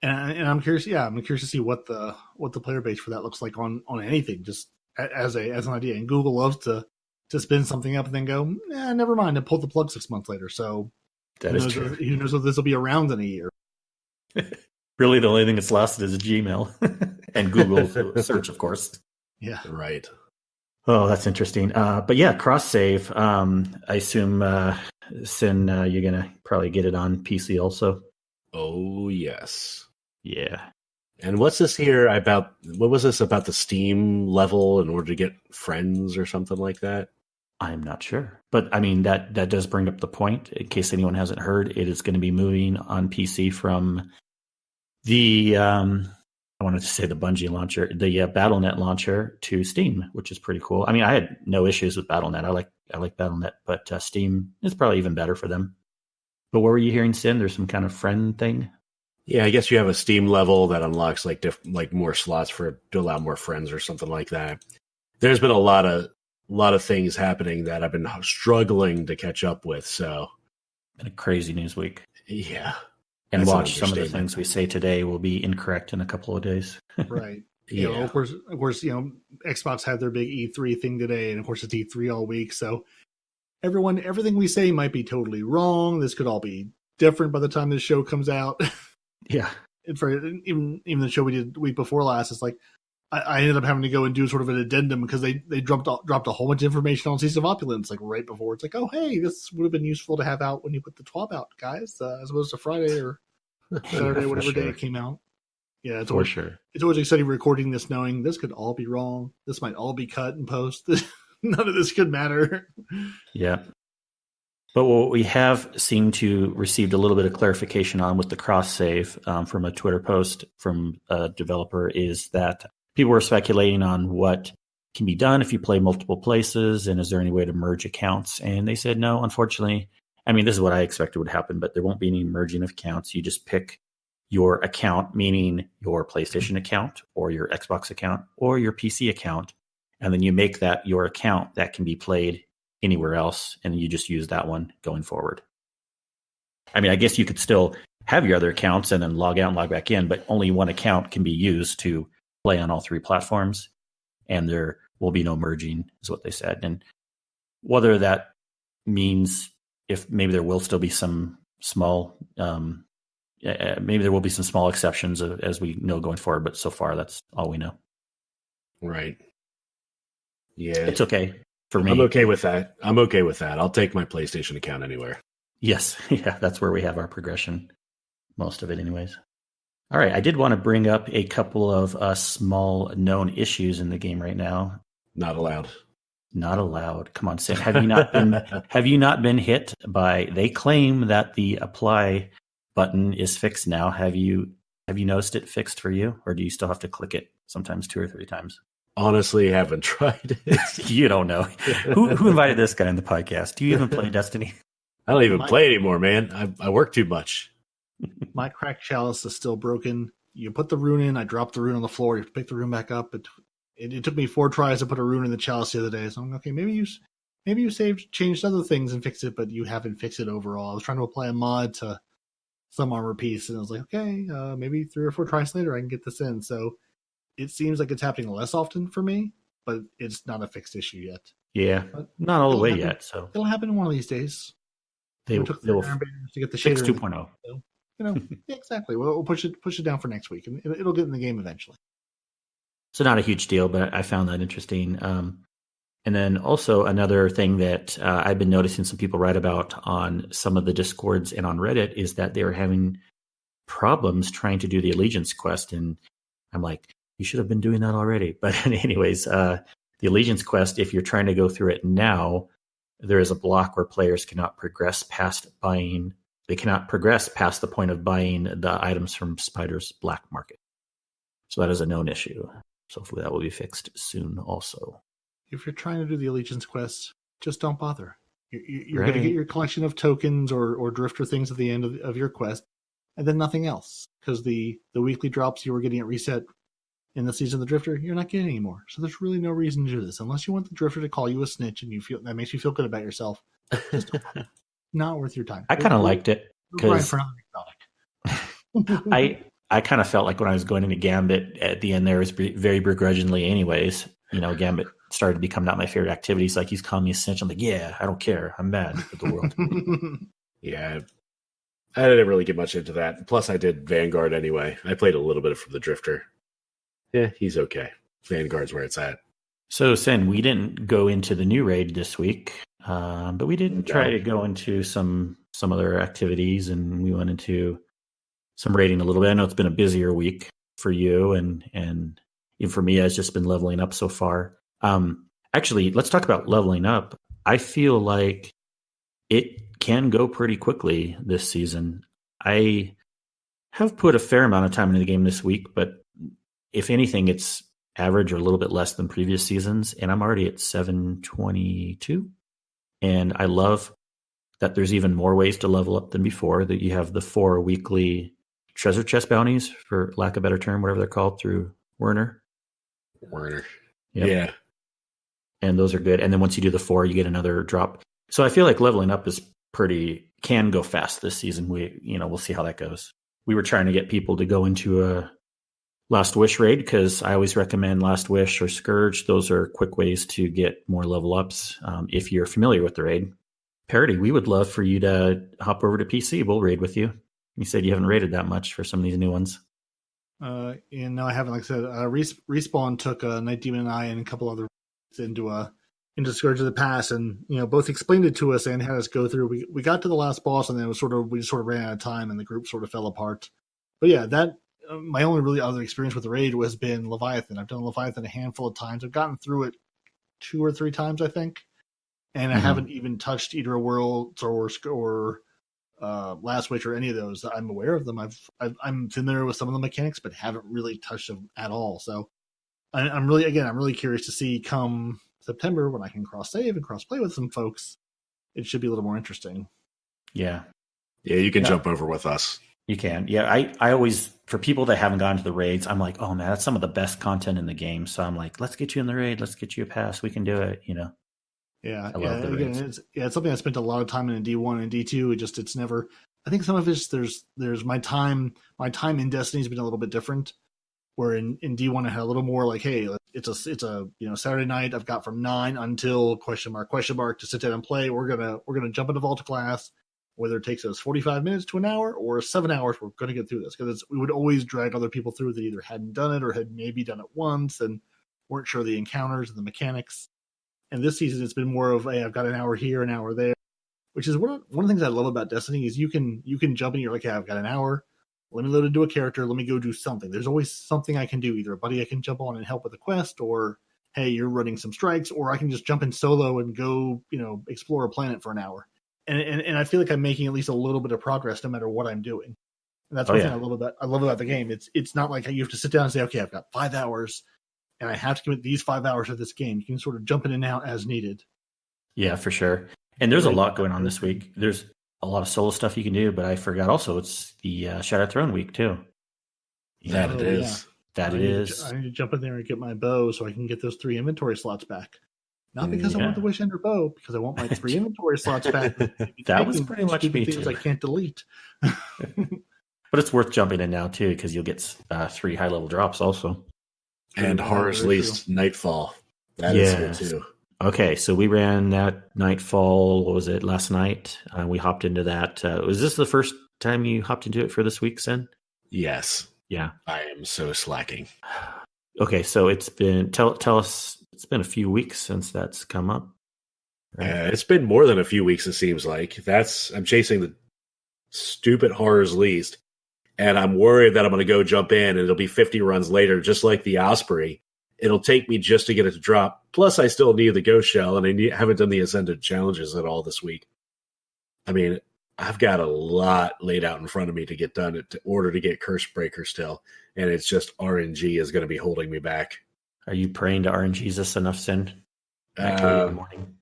And I'm curious. Yeah, I'm curious to see what the player base for that looks like on anything, just as an idea. And Google loves to spin something up and then go, never mind, and pull the plug 6 months later. So that is true. Who knows if this will be around in a year? Really, the only thing that's lasted is Gmail and Google search, of course. Yeah, right. Oh, that's interesting. But yeah, cross save. I assume, Sin, you're gonna probably get it on PC also. Oh yes, yeah. And what's this here about? What was this about the Steam level in order to get friends or something like that? I'm not sure, but I mean that does bring up the point. In case anyone hasn't heard, it is going to be moving on PC from the I wanted to say the Bungie launcher, the Battle.net launcher to Steam, which is pretty cool. I mean, I had no issues with Battle.net. I like Battle.net, but Steam is probably even better for them. But what were you hearing, Sin? There's some kind of friend thing. Yeah, I guess you have a Steam level that unlocks like more slots to allow more friends or something like that. There's been a lot of things happening that I've been struggling to catch up with. So, been a crazy news week. Yeah. And watch, some of the things we say today will be incorrect in a couple of days. Right. You know, of course, Xbox had their big E3 thing today, and of course it's E3 all week. So everything we say might be totally wrong. This could all be different by the time this show comes out. Yeah. And for even the show we did the week before last, it's like I ended up having to go and do sort of an addendum because they dropped a whole bunch of information on Season of Opulence like right before. It's like, oh hey, this would have been useful to have out when you put the TWAB out, guys, as opposed to Friday or Saturday, whatever day it came out. Yeah, it's always exciting recording this, knowing this could all be wrong. This might all be cut and post. None of this could matter. Yeah. But what we have seemed to received a little bit of clarification on with the cross save from a Twitter post from a developer is that people were speculating on what can be done if you play multiple places, and is there any way to merge accounts? And they said, no, unfortunately. I mean, this is what I expected would happen, but there won't be any merging of accounts. You just pick your account, meaning your PlayStation account or your Xbox account or your PC account, and then you make that your account that can be played anywhere else, and you just use that one going forward. I mean, I guess you could still have your other accounts and then log out and log back in, but only one account can be used to play on all three platforms, and there will be no merging, is what they said. And whether that means if maybe there will still be some small, maybe there will be some small exceptions as we know going forward, but so far that's all we know. Right. Yeah. It's okay for me. I'm okay with that. I'll take my PlayStation account anywhere. Yes. Yeah, that's where we have our progression. Most of it anyways. All right. I did want to bring up a couple of small known issues in the game right now. Not allowed. Not allowed. Come on, Sid. Have you not been hit by, they claim that the apply button is fixed now. Have you noticed it fixed for you, or do you still have to click it sometimes 2 or 3 times? Honestly, haven't tried it. You don't know. Who invited this guy in the podcast? Do you even play Destiny? I don't even play anymore, man. I work too much. My cracked chalice is still broken. You put the rune in, I dropped the rune on the floor, you pick the rune back up. It took me 4 tries to put a rune in the chalice the other day. So I'm like, okay, maybe you changed other things and fixed it, but you haven't fixed it overall. I was trying to apply a mod to some armor piece, and I was like, okay, maybe 3 or 4 tries later I can get this in. So it seems like it's happening less often for me, but it's not a fixed issue yet. Yeah, but not all the way yet. So it'll happen one of these days. They will to get the shader 2.0. So, yeah, exactly. We'll push it down for next week, and it'll get in the game eventually. So not a huge deal, but I found that interesting. And then also another thing that I've been noticing some people write about on some of the Discords and on Reddit is that they were having problems trying to do the Allegiance quest. And I'm like, you should have been doing that already. But anyways, the Allegiance quest, if you're trying to go through it now, there is a block where players cannot progress past buying. They cannot progress past the point of buying the items from Spider's black market. So that is a known issue. So hopefully that will be fixed soon also. If you're trying to do the Allegiance quest, just don't bother. You're going to get your collection of tokens or drifter things at the end of your quest. and then nothing else. Because the weekly drops you were getting at reset in the Season of the Drifter, you're not getting anymore. So there's really no reason to do this. Unless you want the Drifter to call you a snitch and you feel that makes you feel good about yourself. Just not worth your time. I kind of liked it because I kind of felt like when I was going into Gambit at the end there was very begrudgingly anyways. Gambit started to become not my favorite activities. Like, he's calling me a snitch. I'm like, yeah, I don't care. I'm mad at the world. Yeah. I didn't really get much into that. Plus, I did Vanguard anyway. I played a little bit from the Drifter. Yeah, he's okay. Vanguard's where it's at. So, Sen, we didn't go into the new raid this week, but we did try to go into some other activities, and we went into some raiding a little bit. I know it's been a busier week for you, and even for me, it's just been leveling up so far. Actually, let's talk about leveling up. I feel like it can go pretty quickly this season. I have put a fair amount of time into the game this week, but if anything, it's average or a little bit less than previous seasons, and I'm already at 722. And I love that there's even more ways to level up than before, that you have the 4 weekly treasure chest bounties, for lack of a better term, whatever they're called, through Werner. Yep. Yeah. And those are good. And then once you do the 4, you get another drop. So I feel like leveling up can go fast this season. We'll see how that goes. We were trying to get people to go into a Last Wish raid, because I always recommend Last Wish or Scourge. Those are quick ways to get more level ups if you're familiar with the raid. Peroty, we would love for you to hop over to PC. We'll raid with you. You said you haven't raided that much for some of these new ones. No, I haven't. Like I said, Respawn took Night Demon and I and a couple other into Scourge of the Past, and both explained it to us and had us go through. We got to the last boss, and then we just sort of ran out of time, and the group sort of fell apart. But yeah, that my only really other experience with the raid has been Leviathan. I've done Leviathan a handful of times. I've gotten through it 2 or 3 times, I think, and I haven't even touched either Worlds or Last Witch or any of those. I'm aware of them. I'm familiar with some of the mechanics, but haven't really touched them at all. So I'm really curious to see come September, when I can cross save and cross play with some folks. It should be a little more interesting. Yeah, you can jump over with us. You can. Yeah, I always, for people that haven't gone to the raids, I'm like, oh man, that's some of the best content in the game. So I'm like, let's get you in the raid. Let's get you a pass. We can do it. Yeah, it's something I spent a lot of time in D1 and D2. It's never. I think some of it's there's my time in Destiny has been a little bit different. Where in D1 I had a little more like, hey, it's a Saturday night. I've got from 9 until question mark to sit down and play. We're gonna jump into Vault class, whether it takes us 45 minutes to an hour or 7 hours. We're gonna get through this, because we would always drag other people through that either hadn't done it or had maybe done it once and weren't sure the encounters and the mechanics. And this season it's been more of, hey, I've got an hour here, an hour there, which is one of the things I love about Destiny is you can jump in. You're like, hey, I've got an hour. Let me load into a character. Let me go do something. There's always something I can do. Either a buddy I can jump on and help with a quest, or hey, you're running some strikes, or I can just jump in solo and go, explore a planet for an hour. And I feel like I'm making at least a little bit of progress no matter what I'm doing. And that's one thing I love about the game. It's not like you have to sit down and say, okay, I've got 5 hours and I have to commit these 5 hours of this game. You can sort of jump in and out as needed. Yeah, for sure. And there's a lot going on this week. There's a lot of solo stuff you can do, but I forgot also it's the Shadow Throne week too. It is. I need to jump in there and get my bow so I can get those 3 inventory slots back. Not because I want the Wish Ender bow, because I want my 3 inventory slots back. That was pretty much me things too. I can't delete. But it's worth jumping in now too, because you'll get 3 high level drops also. And Horror's Least Nightfall. That is good too. Okay, so we ran that Nightfall. What was it, last night? We hopped into that. Was this the first time you hopped into it for this week, Sen? Yes. Yeah. I am so slacking. Okay, so it's been tell us. It's been a few weeks since that's come up. Right? It's been more than a few weeks. It seems like I'm chasing the stupid Horror's Least, and I'm worried that I'm going to go jump in, and it'll be 50 runs later, just like the Osprey. It'll take me just to get it to drop. Plus, I still need the Ghost Shell, and I haven't done the Ascended challenges at all this week. I mean, I've got a lot laid out in front of me to get done in order to get Curse Breaker still, and it's just RNG is going to be holding me back. Are you praying to RNGesus enough, Sin? In the morning?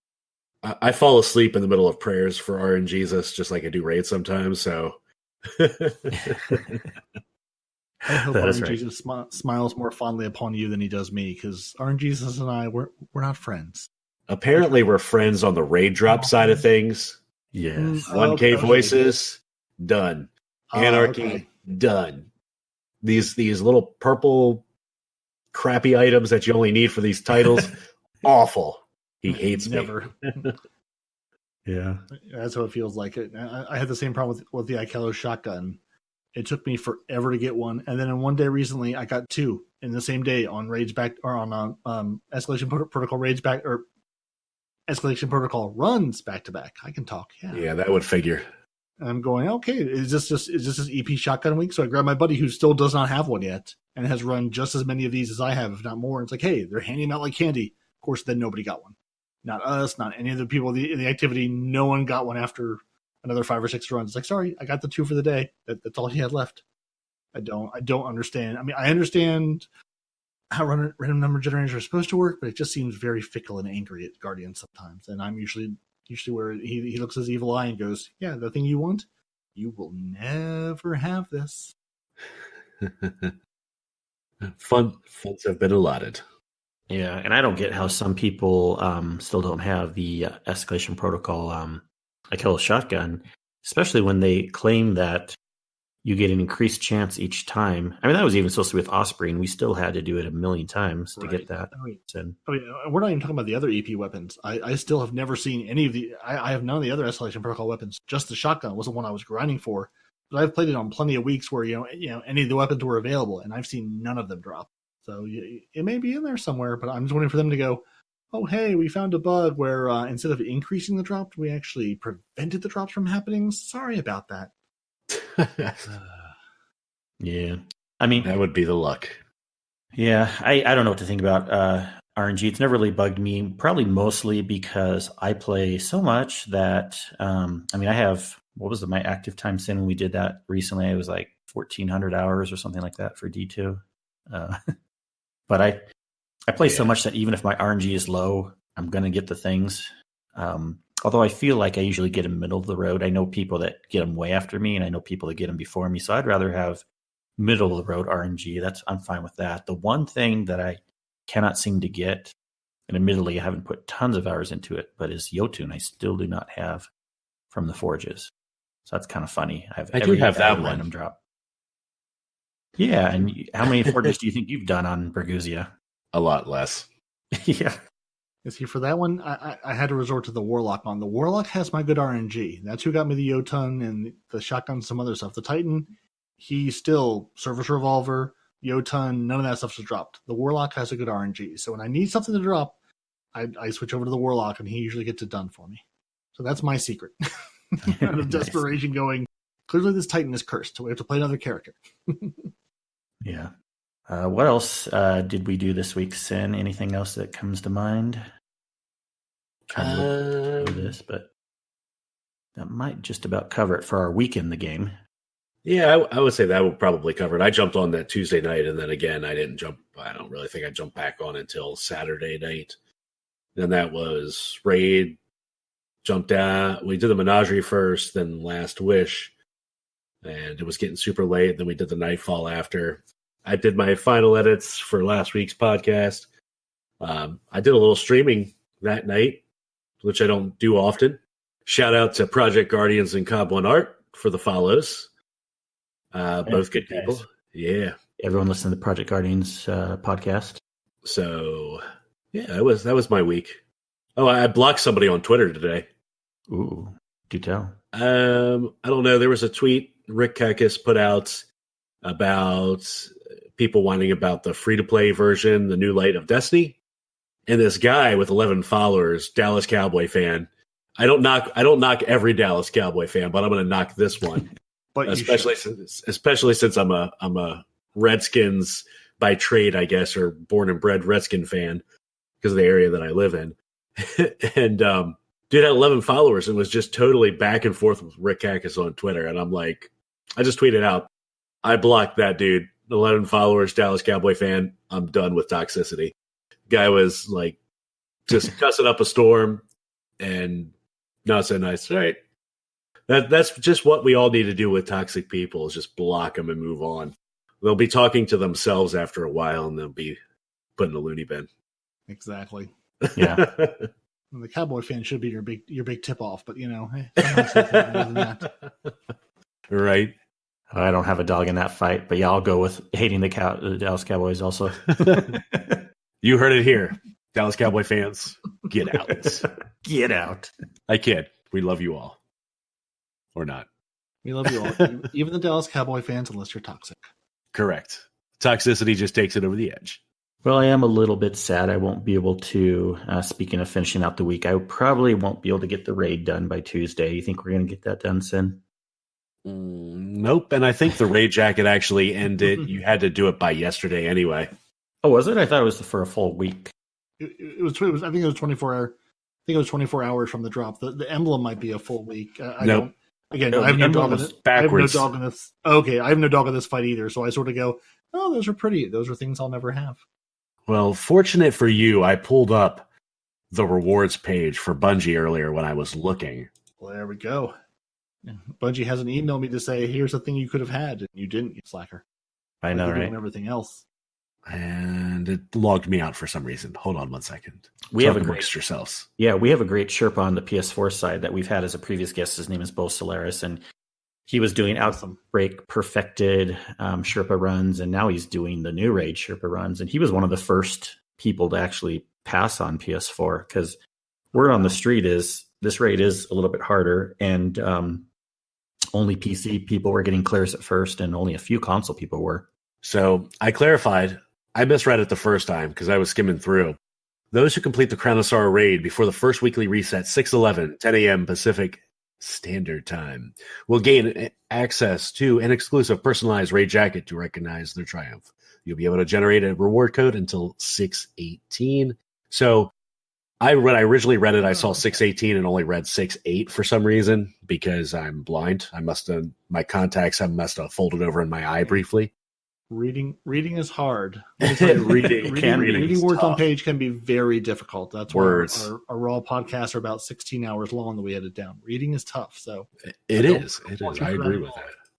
I fall asleep in the middle of prayers for RNGesus, just like I do raids sometimes, so I hope That is RNG right. Jesus smiles more fondly upon you than he does me, because RNG Jesus and I, we're not friends. Apparently, we're friends on the raid drop side of things. Yes. 1K voices, done. Anarchy, okay. done. These little purple crappy items that you only need for these titles, awful. He hates Never. me. Yeah. That's what it feels like. I had the same problem with the Ikelo shotgun. It took me forever to get one, and then in one day recently, I got two in the same day on raids back or on Escalation Protocol raids back or Escalation Protocol runs back to back. I can talk. Yeah, that would figure. And I'm going, okay, is this EP shotgun week? So I grabbed my buddy who still does not have one yet and has run just as many of these as I have, if not more. It's like, hey, they're handing them out like candy. Of course, then nobody got one. Not us, not any of the people in the activity. No one got one after another 5 or 6 runs. It's like, sorry, I got the 2 for the day. That's all he had left. I don't understand. I mean, I understand how random number generators are supposed to work, but it just seems very fickle and angry at Guardians sometimes. And I'm usually where he looks his evil eye and goes, yeah, the thing you want, you will never have this. Funds have been allotted. Yeah, and I don't get how some people still don't have the escalation protocol I kill a shotgun, especially when they claim that you get an increased chance each time. I mean, that was even supposed to be with Osprey, and we still had to do it a million times to get that. We're not even talking about the other EP weapons. I still have never seen any of the. I have none of the other escalation protocol weapons. Just the shotgun was the one I was grinding for. But I've played it on plenty of weeks where any of the weapons were available, and I've seen none of them drop. So it may be in there somewhere, but I'm just waiting for them to go, oh, hey, we found a bug where instead of increasing the drops, we actually prevented the drops from happening. Sorry about that. Yeah. I mean, that would be the luck. Yeah. I don't know what to think about RNG. It's never really bugged me, probably mostly because I play so much that, I have, what was my active time sin when we did that recently? It was like 1,400 hours or something like that for D2. But I play so much that even if my RNG is low, I'm going to get the things. Although I feel like I usually get them middle of the road. I know people that get them way after me, and I know people that get them before me. So I'd rather have middle of the road RNG. I'm fine with that. The one thing that I cannot seem to get, and admittedly I haven't put tons of hours into it, but is Jotun. I still do not have from the forges. So that's kind of funny. I do have that one. Random drop. Yeah, and how many forges do you think you've done on Berguzia? A lot less. Yeah. See, for that one, I had to resort to the Warlock on. The Warlock has my good RNG. That's who got me the Jotun and the shotgun and some other stuff. The Titan, he still, Service Revolver, Jotun, none of that stuff's dropped. The Warlock has a good RNG. So when I need something to drop, I switch over to the Warlock, and he usually gets it done for me. So that's my secret. Out of desperation going, clearly this Titan is cursed, so we have to play another character. Yeah. What else did we do this week, Sin? Anything else that comes to mind? Trying to look through this, but that might just about cover it for our week in the game. Yeah, I would say that would probably cover it. I jumped on that Tuesday night, and then again, I don't really think I jumped back on until Saturday night. Then that was Raid, jumped out. We did the Menagerie first, then Last Wish, and it was getting super late. Then we did the Nightfall after. I did my final edits for last week's podcast. I did a little streaming that night, which I don't do often. Shout out to Project Guardians and Cob One Art for the follows. Both good people. Yeah. Everyone listen to the Project Guardians podcast. So, yeah, that was my week. Oh, I blocked somebody on Twitter today. Ooh, do tell. I don't know. There was a tweet Rick Kekis put out about people whining about the free-to-play version, the new light of Destiny. And this guy with 11 followers, Dallas Cowboy fan. I don't knock every Dallas Cowboy fan, but I'm going to knock this one. But especially since I'm a Redskins by trade, I guess, or born and bred Redskin fan because of the area that I live in. And dude had 11 followers and was just totally back and forth with Rick Kekis on Twitter. And I'm like, I just tweeted out, I blocked that dude. 11 followers, Dallas Cowboy fan. I'm done with toxicity. Guy was like just cussing up a storm and not so nice. All right. That's just what we all need to do with toxic people is just block them and move on. They'll be talking to themselves after a while, and they'll be put in the loony bin. Exactly. Yeah. The Cowboy fan should be your big tip off, but hey, that. Right. I don't have a dog in that fight, but yeah, I'll go with hating the Dallas Cowboys also. You heard it here. Dallas Cowboy fans, get out. Get out. I kid. We love you all. Or not. We love you all. Even the Dallas Cowboy fans, unless you're toxic. Correct. Toxicity just takes it over the edge. Well, I am a little bit sad I won't be able to, speaking of finishing out the week, I probably won't be able to get the raid done by Tuesday. You think we're going to get that done, Sin? Nope. And I think the raid jacket actually ended. You had to do it by yesterday anyway. Oh, was it? I thought it was for a full week. It was. I think it was 24 hours. I think it was 24 hours from the drop. The emblem might be a full week. I nope. Again, I have no dog in this. Backwards. I have no dog in this. Okay, I have no dog in this fight either. So I sort of go, oh, those are pretty. Those are things I'll never have. Well, fortunate for you, I pulled up the rewards page for Bungie earlier when I was looking. Well, there we go. Bungie hasn't emailed me to say, here's the thing you could have had, and you didn't, you slacker. I know, right? And everything else. And it logged me out for some reason. Hold on one second. We have amongst yourselves. Yeah, we have a great Sherpa on the PS4 side that we've had as a previous guest. His name is Bo Solaris, and he was doing Outbreak perfected Sherpa runs, and now he's doing the new raid Sherpa runs. And he was one of the first people to actually pass on PS4 because word on the street is this raid is a little bit harder, and only PC people were getting clears at first, and only a few console people were. So I clarified. I misread it the first time because I was skimming through. Those who complete the Crown of Sorrow raid before the first weekly reset, 6/11, 10 a.m. Pacific Standard Time, will gain access to an exclusive personalized raid jacket to recognize their triumph. You'll be able to generate a reward code until 6/18. So when I originally read it, I saw 6/18 and only read 6/8 for some reason because I'm blind. My contacts must have folded over in my eye briefly. Reading is hard. Reading words tough. on page can be very difficult. That's words. why our raw podcasts are about 16 hours long that we edit down. Reading is tough. So It is. I agree with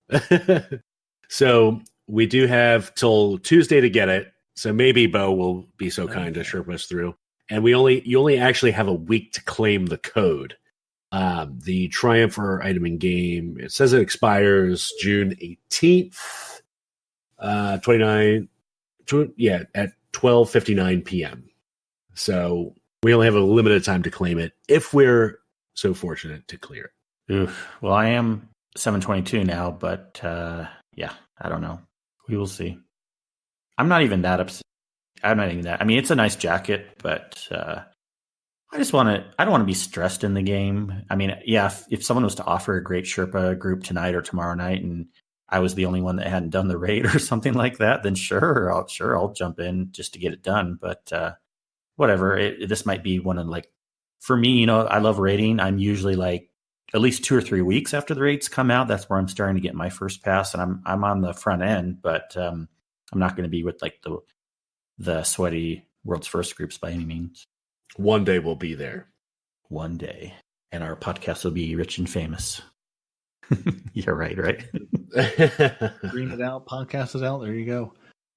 that. So we do have till Tuesday to get it. So maybe Bo will be so kind to Sherpa us through. And you only actually have a week to claim the code. The Triumph or item in game, it says it expires June 18th. 29 at 12:59 p.m. So we only have a limited time to claim it if we're so fortunate to clear it. Oof. Well, I am 722 now, but yeah, I don't know. We will see. I'm not even that upset. I'm not even that. I mean, it's a nice jacket, but I don't want to be stressed in the game. I mean, yeah, if someone was to offer a great Sherpa group tonight or tomorrow night and I was the only one that hadn't done the raid or something like that, then I'll jump in just to get it done. But whatever, this might be one of for me, I love raiding. I'm usually at least 2 or 3 weeks after the raids come out. That's where I'm starting to get my first pass, and I'm on the front end, but I'm not going to be with the sweaty world's first groups by any means. One day we'll be there. One day, and our podcast will be rich and famous. You're right? Dream it out, podcast it out. There you go.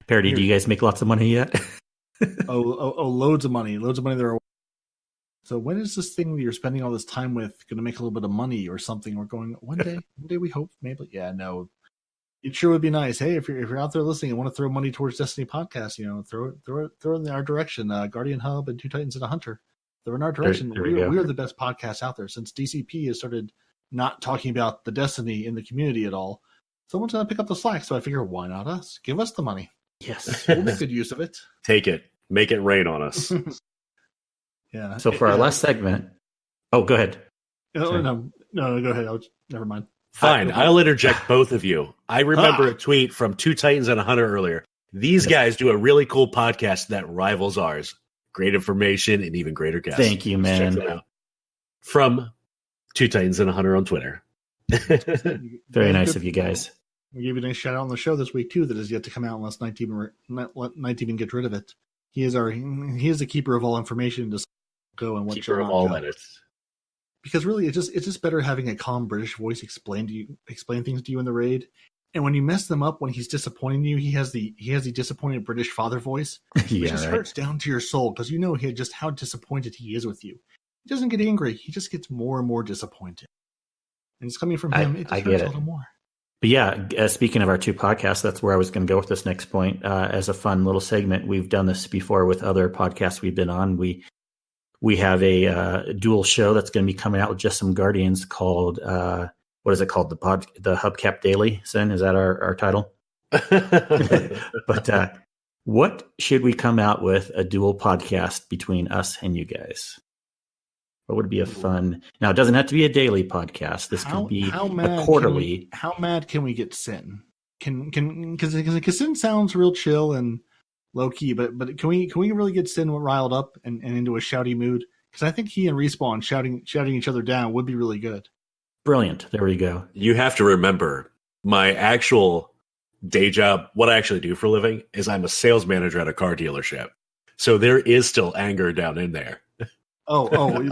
Peroty, do you guys make lots of money yet? Loads of money. There are. So when is this thing that you're spending all this time with going to make a little bit of money or something? We're going one day we hope, maybe. Yeah, no. It sure would be nice. Hey, if you're out there listening and want to throw money towards Destiny podcast, throw it in our direction. Guardian Hub and Two Titans and a Hunter. They're in our direction. We are the best podcast out there since DCP has started not talking about the Destiny in the community at all. Someone's going to pick up the slack, so I figure, why not us? Give us the money. Yes. We'll make good use of it. Take it. Make it rain on us. Yeah. So for our last segment... Oh, go ahead. No, go ahead. Never mind. Fine. I'll interject both of you. I remember a tweet from Two Titans and a Hunter earlier. These guys do a really cool podcast that rivals ours. Great information and even greater guests. Thank you, man. Check them out. From Two Titans and a Hunter on Twitter. Very nice of you guys. We gave you a nice shout out on the show this week too. That is yet to come out unless Night even gets rid of it. He is the keeper of all information. To go and what keeper of all edits. because really it's just better having a calm British voice explain things to you in the raid. And when you mess them up, when he's disappointing you, he has the disappointed British father voice, which just hurts down to your soul because you know just how disappointed he is with you. He doesn't get angry; he just gets more and more disappointed. And it's coming from him. It just hurts a little more. But yeah, speaking of our 2 podcasts, that's where I was going to go with this next point. As a fun little segment, we've done this before with other podcasts we've been on. We have a dual show that's going to be coming out with just some Guardians called. What is it called? The Hubcap Daily, Sin? Is that our title? But what should we come out with a dual podcast between us and you guys? What would be a fun? Now, it doesn't have to be a daily podcast. This could be a quarterly. How mad can we get Sin? Because Sin sounds real chill and low key, but can we really get Sin riled up and into a shouty mood? Because I think he and Respawn shouting each other down would be really good. Brilliant. There we go. You have to remember, my actual day job, what I actually do for a living, is I'm a sales manager at a car dealership. So there is still anger down in there. Oh, you,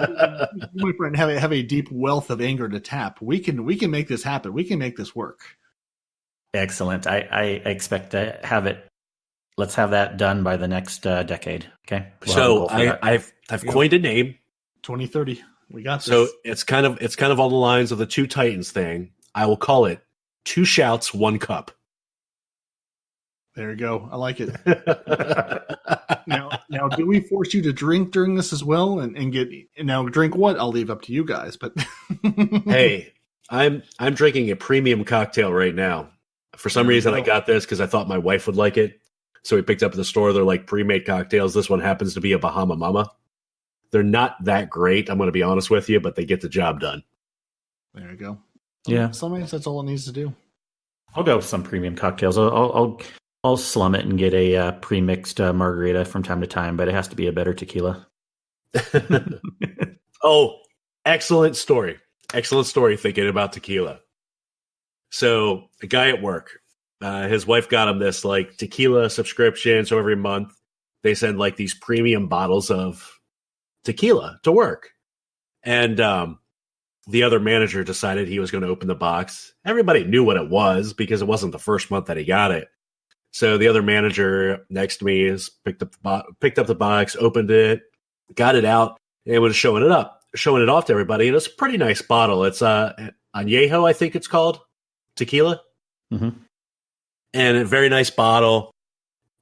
my friend, have a deep wealth of anger to tap. We can make this happen. We can make this work. Excellent. I expect to have it. Let's have that done by the next decade. Okay. So I've coined a name. 2030. We got this. So it's kind of on the lines of the Two Titans thing. I will call it 2 shouts, 1 cup. There you go. I like it. Now, do we force you to drink during this as well? And drink what? I'll leave up to you guys. But hey, I'm drinking a premium cocktail right now. For some reason, I got this because I thought my wife would like it. So we picked up at the store. They're like pre-made cocktails. This one happens to be a Bahama Mama. They're not that great, I'm going to be honest with you, but they get the job done. There you go. Yeah. Sometimes that's all it needs to do. I'll go with some premium cocktails. I'll slum it and get a pre-mixed margarita from time to time, but it has to be a better tequila. Oh, excellent story. Excellent story thinking about tequila. So a guy at work, his wife got him this like tequila subscription. So every month they send like these premium bottles of tequila to work. And the other manager decided he was going to open the box. Everybody knew what it was because it wasn't the first month that he got it. So the other manager next to me has picked up the box, opened it, got it out, and was showing it off to everybody. And it's a pretty nice bottle. It's Añejo, I think it's called, tequila. Mm-hmm. And a very nice bottle.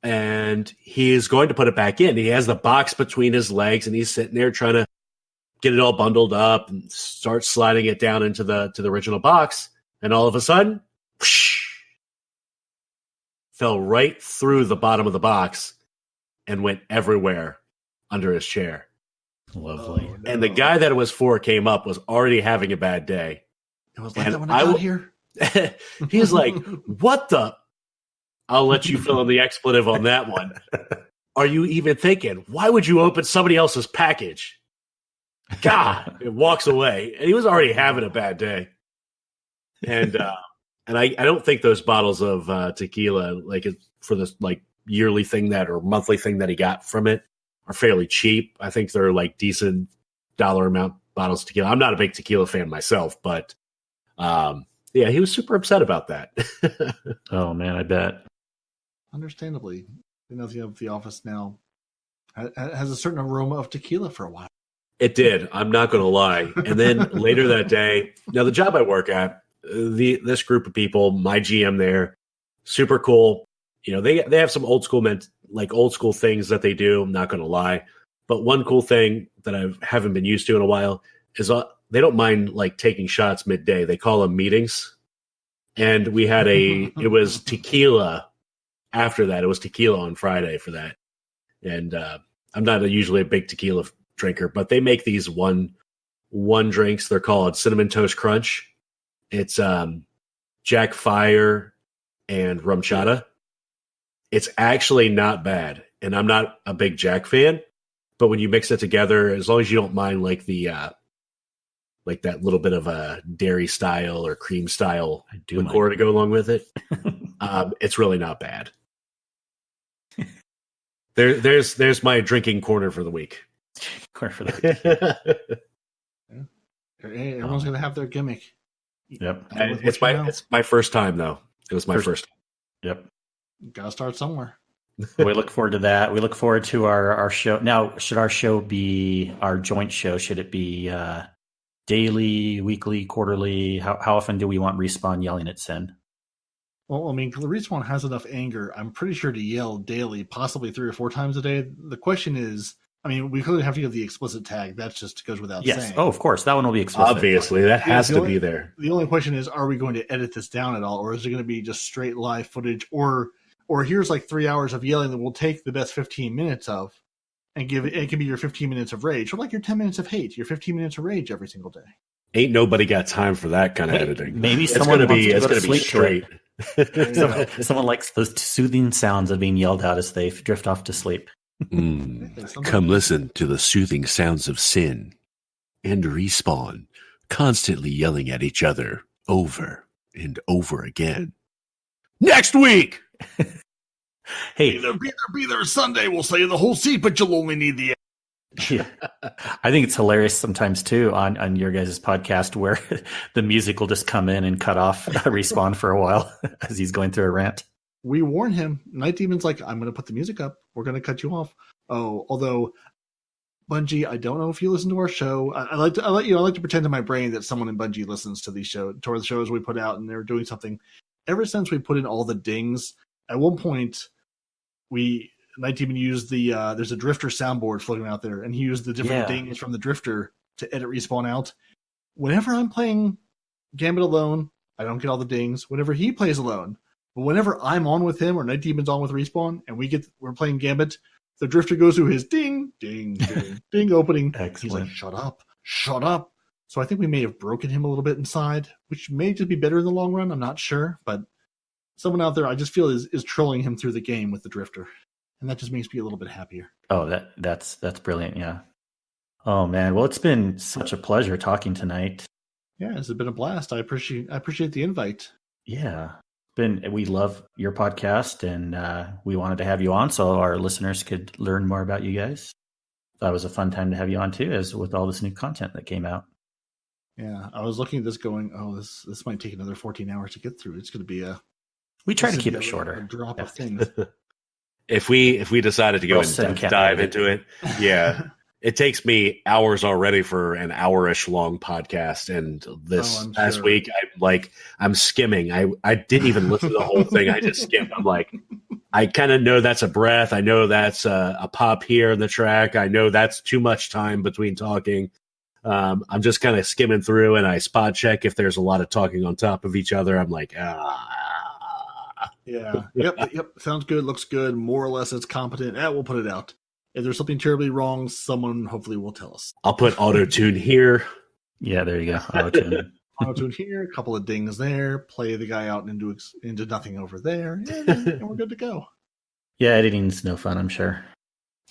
And he's going to put it back in. He has the box between his legs, and he's sitting there trying to get it all bundled up and start sliding it down into the original box. And all of a sudden, whoosh, fell right through the bottom of the box and went everywhere under his chair. Lovely. Oh, no. And the guy that it was for came up, was already having a bad day. It was like that when I got here. He's like, what the? I'll let you fill in the expletive on that one. Are you even thinking? Why would you open somebody else's package? God, it walks away. And he was already having a bad day. And I don't think those bottles of tequila, like for this like yearly thing or monthly thing that he got from it, are fairly cheap. I think they're like decent dollar amount bottles of tequila. I'm not a big tequila fan myself, but yeah, he was super upset about that. Oh man, I bet. Understandably, the office now has a certain aroma of tequila for a while. It did. I'm not going to lie. And then later that day, now the job I work at, this group of people, my GM there, super cool. You know, they have some old school things that they do. I'm not going to lie. But one cool thing that I haven't been used to in a while is they don't mind like taking shots midday. They call them meetings. And we had it was tequila. After that, it was tequila on Friday for that. And I'm not usually a big tequila drinker, but they make these one drinks. They're called Cinnamon Toast Crunch. It's Jack Fire and rum chata. It's actually not bad. And I'm not a big Jack fan, but when you mix it together, as long as you don't mind like the like that little bit of a dairy style or cream style liqueur to go along with it, it's really not bad. There's my drinking corner for the week. There's Hey, everyone's going to have their gimmick. Yep. It's my first time, though. It was my first time. Yep. Got to start somewhere. We look forward to that. We look forward to our show. Now, should our show be our joint show? Should it be daily, weekly, quarterly? How often do we want Respawn yelling at Sin? Well, I mean, the Respawn has enough anger, I'm pretty sure, to yell daily, possibly 3 or 4 times a day. The question is, I mean, we clearly have to give the explicit tag. That just goes without saying. Oh, of course. That one will be explicit. Obviously, that has to be there. The only question is, are we going to edit this down at all? Or is it going to be just straight live footage? Or here's like 3 hours of yelling that we'll take the best 15 minutes of and give it. It can be your 15 minutes of rage, or like your 10 minutes of hate, your 15 minutes of rage every single day. Ain't nobody got time for that kind of editing. Maybe someone wants to go to sleep straight. Someone likes those soothing sounds of being yelled at as they drift off to sleep. Come listen to the soothing sounds of Sin and Respawn constantly yelling at each other over and over again. Next week! Hey, be there Sunday. We'll save the whole seat, but you'll only need the. Yeah. I think it's hilarious sometimes too on your guys' podcast where the music will just come in and cut off Respawn for a while as he's going through a rant. We warn him. Night Demon's like, I'm going to put the music up. We're going to cut you off. Oh, although Bungie, I don't know if you listen to our show. I like to pretend in my brain that someone in Bungie listens to these to the shows we put out, and they're doing something. Ever since we put in all the dings, at one point Night Demon used there's a Drifter soundboard floating out there, and he used the different dings from the Drifter to edit Respawn out. Whenever I'm playing Gambit alone, I don't get all the dings. Whenever he plays alone, but whenever I'm on with him or Night Demon's on with Respawn, and we're playing Gambit, the Drifter goes through his ding, ding, ding, ding opening. Excellent. He's like, shut up. So I think we may have broken him a little bit inside, which may just be better in the long run. I'm not sure, but someone out there I just feel is trolling him through the game with the Drifter. And that just makes me a little bit happier. Oh, that's brilliant. Yeah. Oh man. Well, it's been such a pleasure talking tonight. Yeah, it's been a blast. I appreciate the invite. Yeah. We love your podcast, and we wanted to have you on so our listeners could learn more about you guys. That was a fun time to have you on too, as with all this new content that came out. Yeah, I was looking at this going, this might take another 14 hours to get through. It's going to be we try to keep it shorter. A drop of things. If we decided to go and dive into it, yeah. It takes me hours already for an hour-ish long podcast, and this past week I'm skimming. I didn't even listen to the whole thing. I just skimmed. I'm like, I kind of know that's a breath. I know that's a pop here in the track. I know that's too much time between talking. I'm just kind of skimming through, and I spot check if there's a lot of talking on top of each other. I'm like, Yeah. Yep. Sounds good. Looks good. More or less, it's competent. We'll put it out. If there's something terribly wrong, someone hopefully will tell us. I'll put auto-tune here. Yeah, there you go. Auto-tune. Auto-tune here. A couple of dings there. Play the guy out into nothing over there. And we're good to go. Yeah, editing's no fun, I'm sure.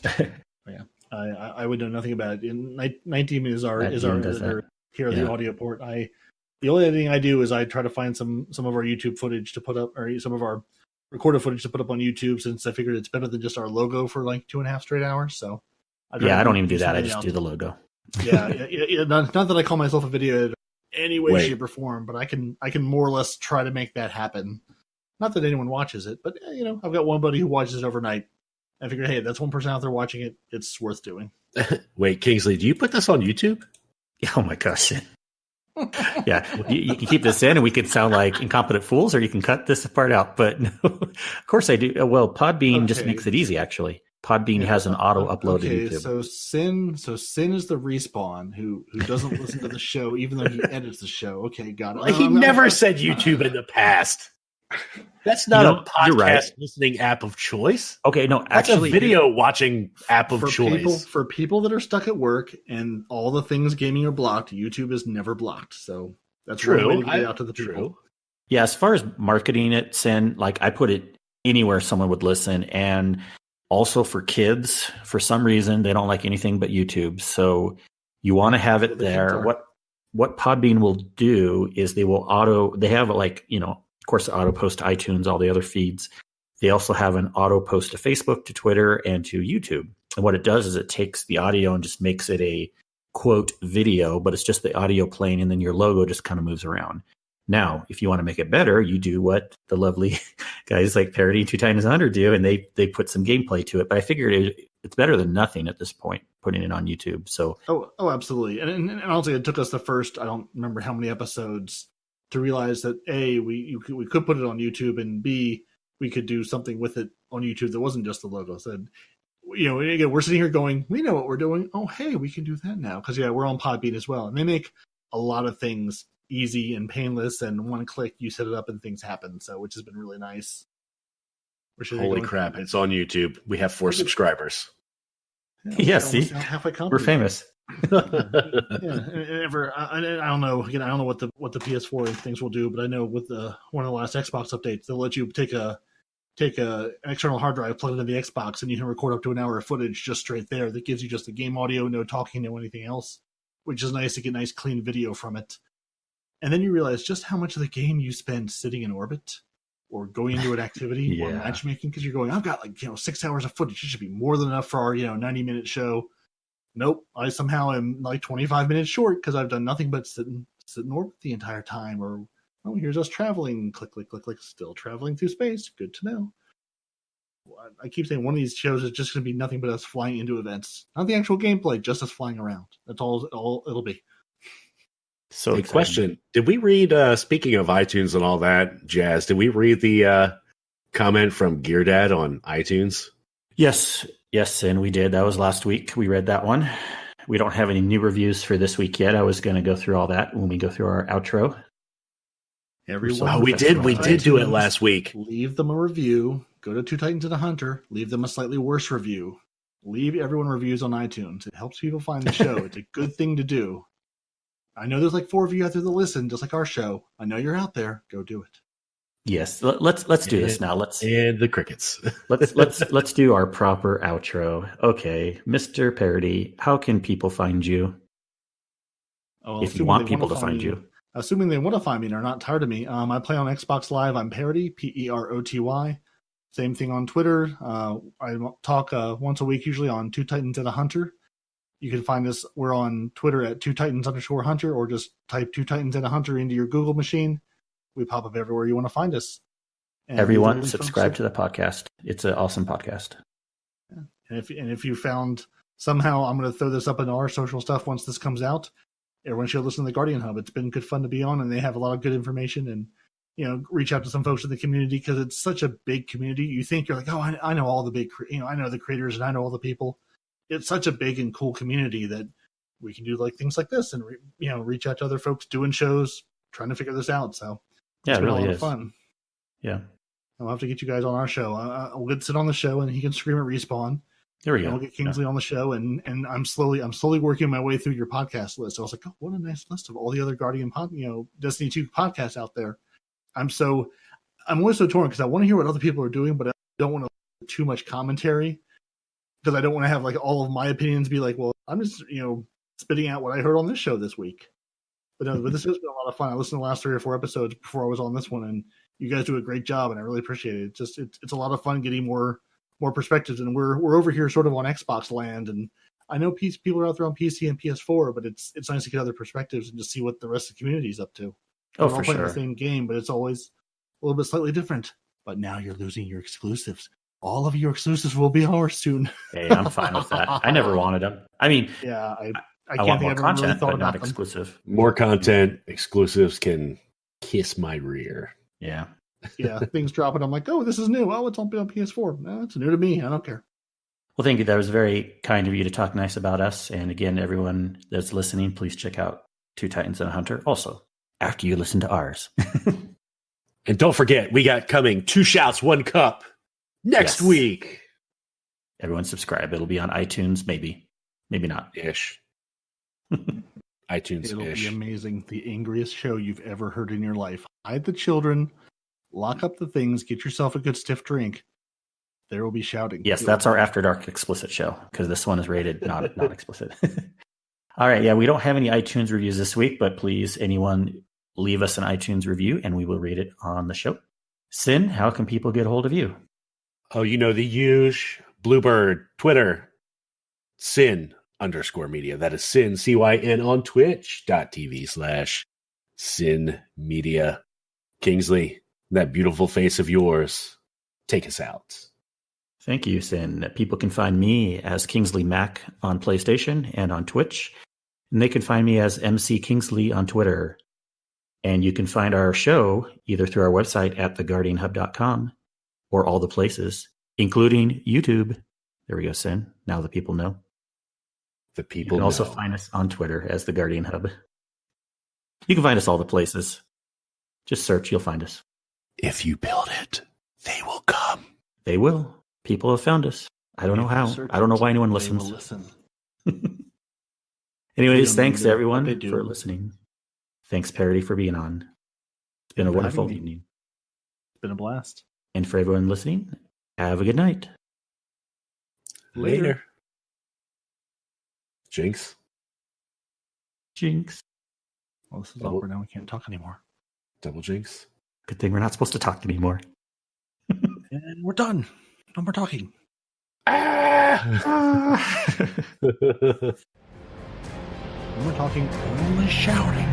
Yeah. I would know nothing about it. Night Demon is our editor here at the audio port. The only editing I do is I try to find some of our YouTube footage to put up, or some of our recorded footage to put up on YouTube, since I figured it's better than just our logo for like 2.5 straight hours. So I don't even do that. I just do the logo. Yeah. Not that I call myself a video editor in any way, shape, or form, but I can more or less try to make that happen. Not that anyone watches it, but I've got one buddy who watches it overnight. I figured, hey, that's one person out there watching it. It's worth doing. Wait, Kingsley, do you put this on YouTube? Oh my gosh. Yeah, you can keep this in and we could sound like incompetent fools, or you can cut this part out. But no, of course I do. Well, Podbean just makes it easy, actually. Podbean has an auto upload to YouTube. So Sin is the Respawn who doesn't listen to the show, even though he edits the show. Okay, got it. He never said YouTube in the past. That's not a podcast listening app of choice. Okay, no, actually, that's a video watching app of choice. For people that are stuck at work and all the things gaming are blocked, YouTube is never blocked. So that's true. One way to get out to the people. Yeah, as far as marketing it, Sin, like I put it anywhere someone would listen, and also for kids, for some reason they don't like anything but YouTube. So you want to have it there. What Podbean will do is they have of course, the auto post to iTunes, all the other feeds. They also have an auto post to Facebook, to Twitter, and to YouTube. And what it does is it takes the audio and just makes it a quote video, but it's just the audio playing and then your logo just kind of moves around. Now, if you want to make it better, you do what the lovely guys like Peroty and Two Titans Under do, and they put some gameplay to it. But I figured it's better than nothing at this point, putting it on YouTube. So absolutely. And honestly, it took us the first, I don't remember how many episodes, to realize that A, we could put it on YouTube, and B, we could do something with it on YouTube that wasn't just the logo. So, again, we're sitting here going, we know what we're doing. Oh, hey, we can do that now. Because, we're on Podbean as well. And they make a lot of things easy and painless, and one click, you set it up and things happen. So, which has been really nice. Holy crap, it's on YouTube. We have 4 subscribers. Yeah, see? We're famous. I don't know. Again, I don't know what the PS4 things will do, but I know with one of the last Xbox updates, they'll let you take an external hard drive, plug it into the Xbox, and you can record up to an hour of footage just straight there. That gives you just the game audio, no talking, no anything else, which is nice to get nice clean video from it. And then you realize just how much of the game you spend sitting in orbit or going into an activity or matchmaking, because you're going, I've got 6 hours of footage. It should be more than enough for our 90-minute show. Nope, I somehow am 25 minutes short because I've done nothing but sit in orbit the entire time. Or, here's us traveling. Click, click, click, click. Still traveling through space. Good to know. I keep saying one of these shows is just going to be nothing but us flying into events. Not the actual gameplay, just us flying around. That's all it'll be. So, question. Did we read, speaking of iTunes and all that jazz, did we read the comment from Gear Dad on iTunes? Yes, and we did. That was last week. We read that one. We don't have any new reviews for this week yet. I was going to go through all that when we go through our outro. We did do it last week. Leave them a review. Go to Two Titans and a Hunter. Leave them a slightly worse review. Leave everyone reviews on iTunes. It helps people find the show. It's a good thing to do. I know there's 4 of you out there that listen, just like our show. I know you're out there. Go do it. Yes, let's do this now. And the crickets. let's do our proper outro. Okay, Mr. Peroty, how can people find you? If you want people to find you. Assuming they want to find me and are not tired of me, I play on Xbox Live. I'm Peroty, Peroty. Same thing on Twitter. I talk once a week, usually on Two Titans and a Hunter. You can find us. We're on Twitter at @2Titans_Hunter, or just type Two Titans and a Hunter into your Google machine. We pop up everywhere you want to find us. And everyone, subscribe to the podcast. It's an awesome podcast. Yeah. And if you found somehow, I'm going to throw this up into our social stuff once this comes out. Everyone should listen to the Guardian Hub. It's been good fun to be on, and they have a lot of good information. And reach out to some folks in the community, because it's such a big community. You think you're like, oh, I know all the big, I know the creators and I know all the people. It's such a big and cool community that we can do things like this and reach out to other folks doing shows, trying to figure this out. So yeah, it's been really a lot of fun. Yeah, I'll have to get you guys on our show. We'll get sit on the show, and he can scream at Respawn. There we go. We'll get Kingsley on the show, and I'm slowly working my way through your podcast list. I was like, oh, what a nice list of all the other Guardian Destiny 2 podcasts out there. I'm always so torn, because I want to hear what other people are doing, but I don't want to too much commentary, because I don't want to have all of my opinions be well, I'm just spitting out what I heard on this show this week. But this has been a lot of fun. I listened to the last 3 or 4 episodes before I was on this one, and you guys do a great job, and I really appreciate it. It's a lot of fun getting more perspectives, and we're over here sort of on Xbox land, and I know people are out there on PC and PS4, but it's nice to get other perspectives and just see what the rest of the community is up to. Oh, we're all for playing sure. the same game, but it's always a little bit slightly different. But now you're losing your exclusives. All of your exclusives will be ours soon. Hey, I'm fine with that. I never wanted them. I mean, yeah, I can't want think more content, really thought but not about them. exclusive. More content, exclusives can kiss my rear. Yeah. Yeah, things drop, and I'm like, oh, this is new. Oh, it's on PS4. No, it's new to me. I don't care. Well, thank you. That was very kind of you to talk nice about us. And again, everyone that's listening, please check out Two Titans and a Hunter. Also, after you listen to ours. And don't forget, we got coming 2 Shouts, 1 Cup next week. Everyone subscribe. It'll be on iTunes, maybe not. Ish. iTunes-ish. It'll be amazing. The angriest show you've ever heard in your life. Hide the children, lock up the things, get yourself a good stiff drink. There will be shouting. Yes, that's our After Dark explicit show, because this one is rated not explicit. All right, yeah, we don't have any iTunes reviews this week, but please, anyone, leave us an iTunes review, and we will read it on the show. Sin, how can people get a hold of you? Oh, the huge Bluebird, Twitter, Sin _media. That is Sin, CYN, on twitch.tv/Sin Media. Kingsley, that beautiful face of yours, take us out. Thank you, Sin. People can find me as Kingsley Mac on PlayStation and on Twitch. And they can find me as MC Kingsley on Twitter. And you can find our show either through our website at theguardianhub.com or all the places, including YouTube. There we go, Sin. Now the people know. The people You can also find us on Twitter as The Guardian Hub. You can find us all the places. Just search, you'll find us. If you build it, they will come. They will. People have found us. I don't know how. I don't know why anyone listens. Anyways, thanks everyone for listening. Thanks, Peroty, for being on. It's been a wonderful evening. It's been a blast. And for everyone listening, have a good night. Later. Jinx. Well, this is awkward. Now we can't talk anymore. Double jinx. Good thing we're not supposed to talk anymore. And we're done. No more talking. Ah! No more talking, only shouting.